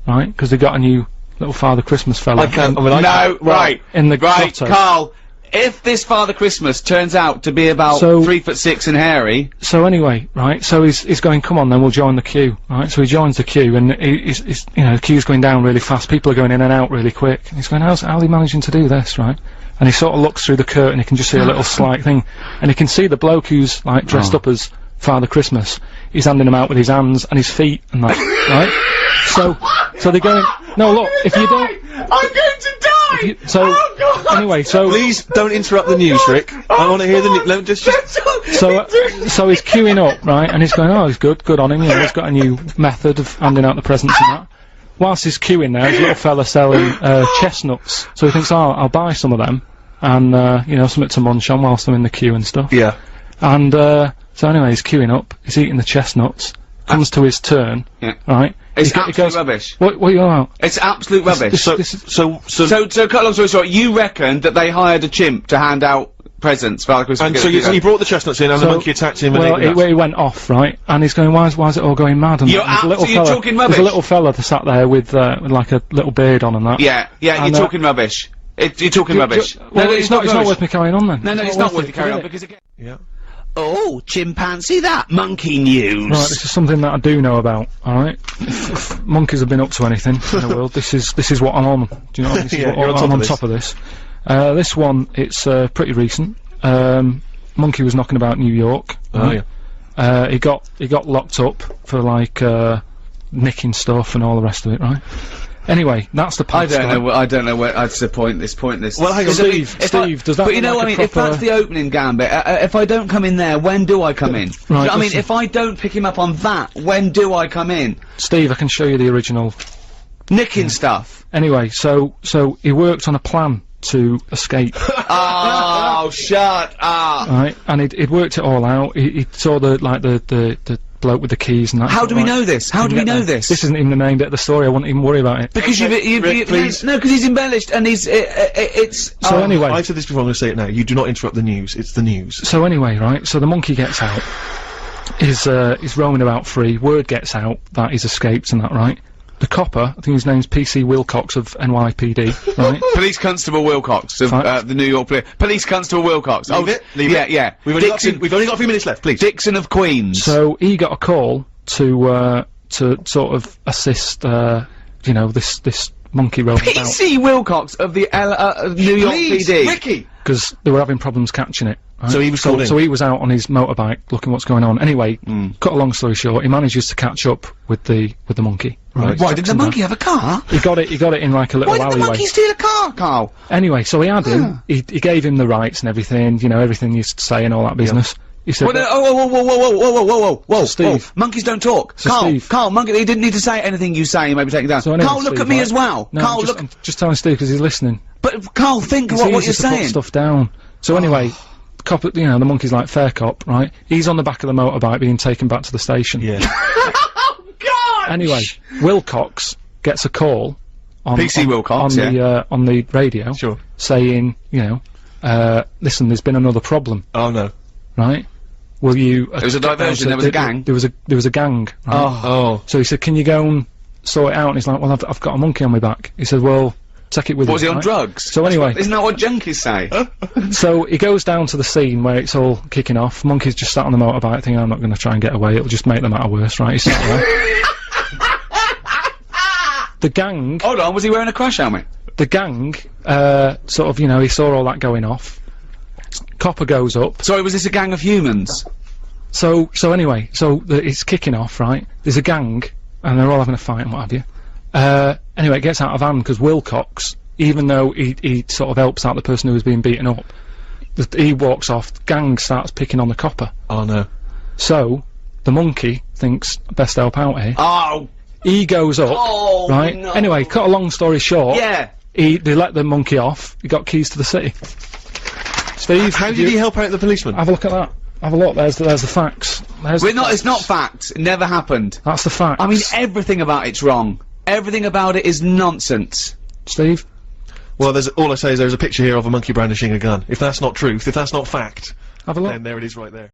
S2: right? Because they got a new little Father Christmas fella.
S4: Right.
S2: In the grotto.
S4: Carl. If this Father Christmas turns out to be about 3'6" and hairy.
S2: So anyway, right, so he's going, come on then, we'll join the queue, right? So he joins the queue, and he's you know, the queue's going down really fast, people are going in and out really quick. And he's going, how's he managing to do this, right? And he sort of looks through the curtain, he can just see a little slight thing, and he can see the bloke who's, like, dressed up as Father Christmas. He's handing him out with his hands and his feet and that, right? So they're going, no, look, if you don't...
S4: I'm going to die!
S2: Anyway, so...
S3: Please don't interrupt the news, Rick. I want to hear the news.
S2: So he's queuing up, right, and he's going, oh, he's good on him, you know, he's got a new method of handing out the presents and that. Whilst he's queuing there, there's a little fella selling chestnuts, so he thinks, oh, I'll buy some of them, and, you know, something to munch on whilst I'm in the queue and stuff.
S3: Yeah.
S2: And, so anyway, he's queuing up, he's eating the chestnuts, comes to his turn, right?
S4: It's absolute rubbish.
S2: What are you on about?
S4: It's absolute rubbish.
S2: So
S4: cut a long story short, you reckon that they hired a chimp to hand out presents for Christmas?
S3: And so he brought the chestnuts in, and the monkey attacked him.
S2: Well, he went off, right? And he's going, why is it all going mad? And
S4: you're talking rubbish.
S2: There's a little fella that sat there with like a little beard on and that.
S4: Yeah, you're talking rubbish. You're talking rubbish.
S2: Well, it's not worth me carrying on then.
S4: No, it's not worth you carrying on because again.
S3: Yeah.
S5: Oh, chimpanzee that monkey news.
S2: Right, this is something that I do know about, alright? If monkeys have been up to anything in the world, this is what I'm on. Do you know what I mean? This is what I'm on top of this. This one, it's pretty recent. Monkey was knocking about New York.
S3: Oh, yeah.
S2: He got locked up for like nicking stuff and all the rest of it, right? Anyway, that's the past.
S4: I don't know where it's pointless.
S3: Well, hang on,
S2: Steve, does that?
S4: But you know what I mean? If that's the opening gambit, if I don't come in there, when do I come in?
S2: Right.
S4: You know what I mean, if I don't pick him up on that, when do I come in?
S2: Steve, I can show you the original.
S4: Nicking stuff.
S2: Anyway, so he worked on a plan to escape.
S4: Oh, shut up!
S2: Right, and he'd worked it all out. He saw the bloke with the keys and that.
S4: How do we know this? How do we know this?
S2: This isn't even the main bit of the story. I wouldn't even worry about it.
S4: Because
S3: please.
S4: No, because he's embellished and it's.
S2: So anyway,
S3: I've said this before. I'm going to say it now. You do not interrupt the news. It's the news.
S2: So anyway, right. So the monkey gets out. He's roaming about free. Word gets out that he's escaped and that, right? The copper, I think his name's PC Wilcox of NYPD, right?
S4: Police Constable Wilcox of the New York Police Constable Wilcox.
S3: Leave it.
S4: Yeah.
S3: We've only got a few minutes left, please.
S4: Dixon of Queens.
S2: So he got a call to sort of assist, you know, this monkey roaming about.
S4: PC Wilcox of the New York PD.
S3: Ricky!
S2: Because they were having problems catching it. Right?
S3: So he was called in.
S2: So he was out on his motorbike looking what's going on. Anyway, cut a long story short, he manages to catch up with the monkey. Right.
S4: Why did the monkey have a car?
S2: He got it in like a little alleyway.
S4: Why did the monkey steal a car, Carl?
S2: Anyway, so he had him, he gave him the rights and everything, you know, everything he used to say and all that business. He said,
S4: Whoa, whoa,
S2: Steve.
S4: Monkeys don't talk.
S2: So
S4: Carl,
S2: Steve.
S4: Carl, monkey, he didn't need to say anything you say, you may be taken down.
S2: So anyway,
S4: Carl, look
S2: Steve,
S4: at me
S2: right?
S4: as well.
S2: No,
S4: Carl,
S2: I'm
S4: look.
S2: just telling Steve because he's listening.
S4: But, Carl, think
S2: It's
S4: what you're
S2: easy to put
S4: saying.
S2: stuff down. So anyway, cop, you know, the monkey's like fair cop, right? He's on the back of the motorbike being taken back to the station.
S3: Yeah.
S4: Oh, God!
S2: Anyway, Wilcox gets a call on
S4: PC Wilcox,
S2: on the radio,
S3: Sure.
S2: saying, you know, listen, there's been another problem,
S3: Oh no.
S2: right? Will you?
S4: There was a diversion, there was a gang.
S2: There was a gang. Right?
S3: Oh.
S2: So he said, can you go and sort it out? And he's like, well, I've got a monkey on my back. He said, well, take it with you.
S4: Was he on
S2: right?
S4: drugs?
S2: So anyway,
S4: Isn't that what junkies say?
S2: so he goes down to the scene where it's all kicking off. Monkey's just sat on the motorbike thinking, I'm not going to try and get away, it'll just make the matter worse, right? He's sat there. The gang,
S4: Hold on, was he wearing a crash helmet?
S2: the gang, sort of, you know, he saw all that going off. Copper goes up.
S4: Sorry, was this a gang of humans?
S2: So anyway, it's kicking off, right? There's a gang, and they're all having a fight and what have you. Anyway, it gets out of hand because Wilcox, even though he sort of helps out the person who was being beaten up, he walks off, the gang starts picking on the copper.
S3: Oh no.
S2: So, the monkey thinks, best help out here.
S4: Oh!
S2: He goes up,
S4: Oh,
S2: right?
S4: no.
S2: Anyway, cut a long story short,
S4: Yeah!
S2: they let the monkey off, he got keys to the city. Steve,
S3: How did he help out the policeman?
S2: have a look at that. Have a look, there's the facts. There's the
S4: It's not
S2: facts.
S4: fact. It never happened.
S2: That's the facts.
S4: I mean, everything about it's wrong. Everything about it is nonsense.
S2: Steve?
S3: Well, all I say is there's a picture here of a monkey brandishing a gun. If that's not truth, if that's not fact,
S2: Have a look.
S3: then there it is right there.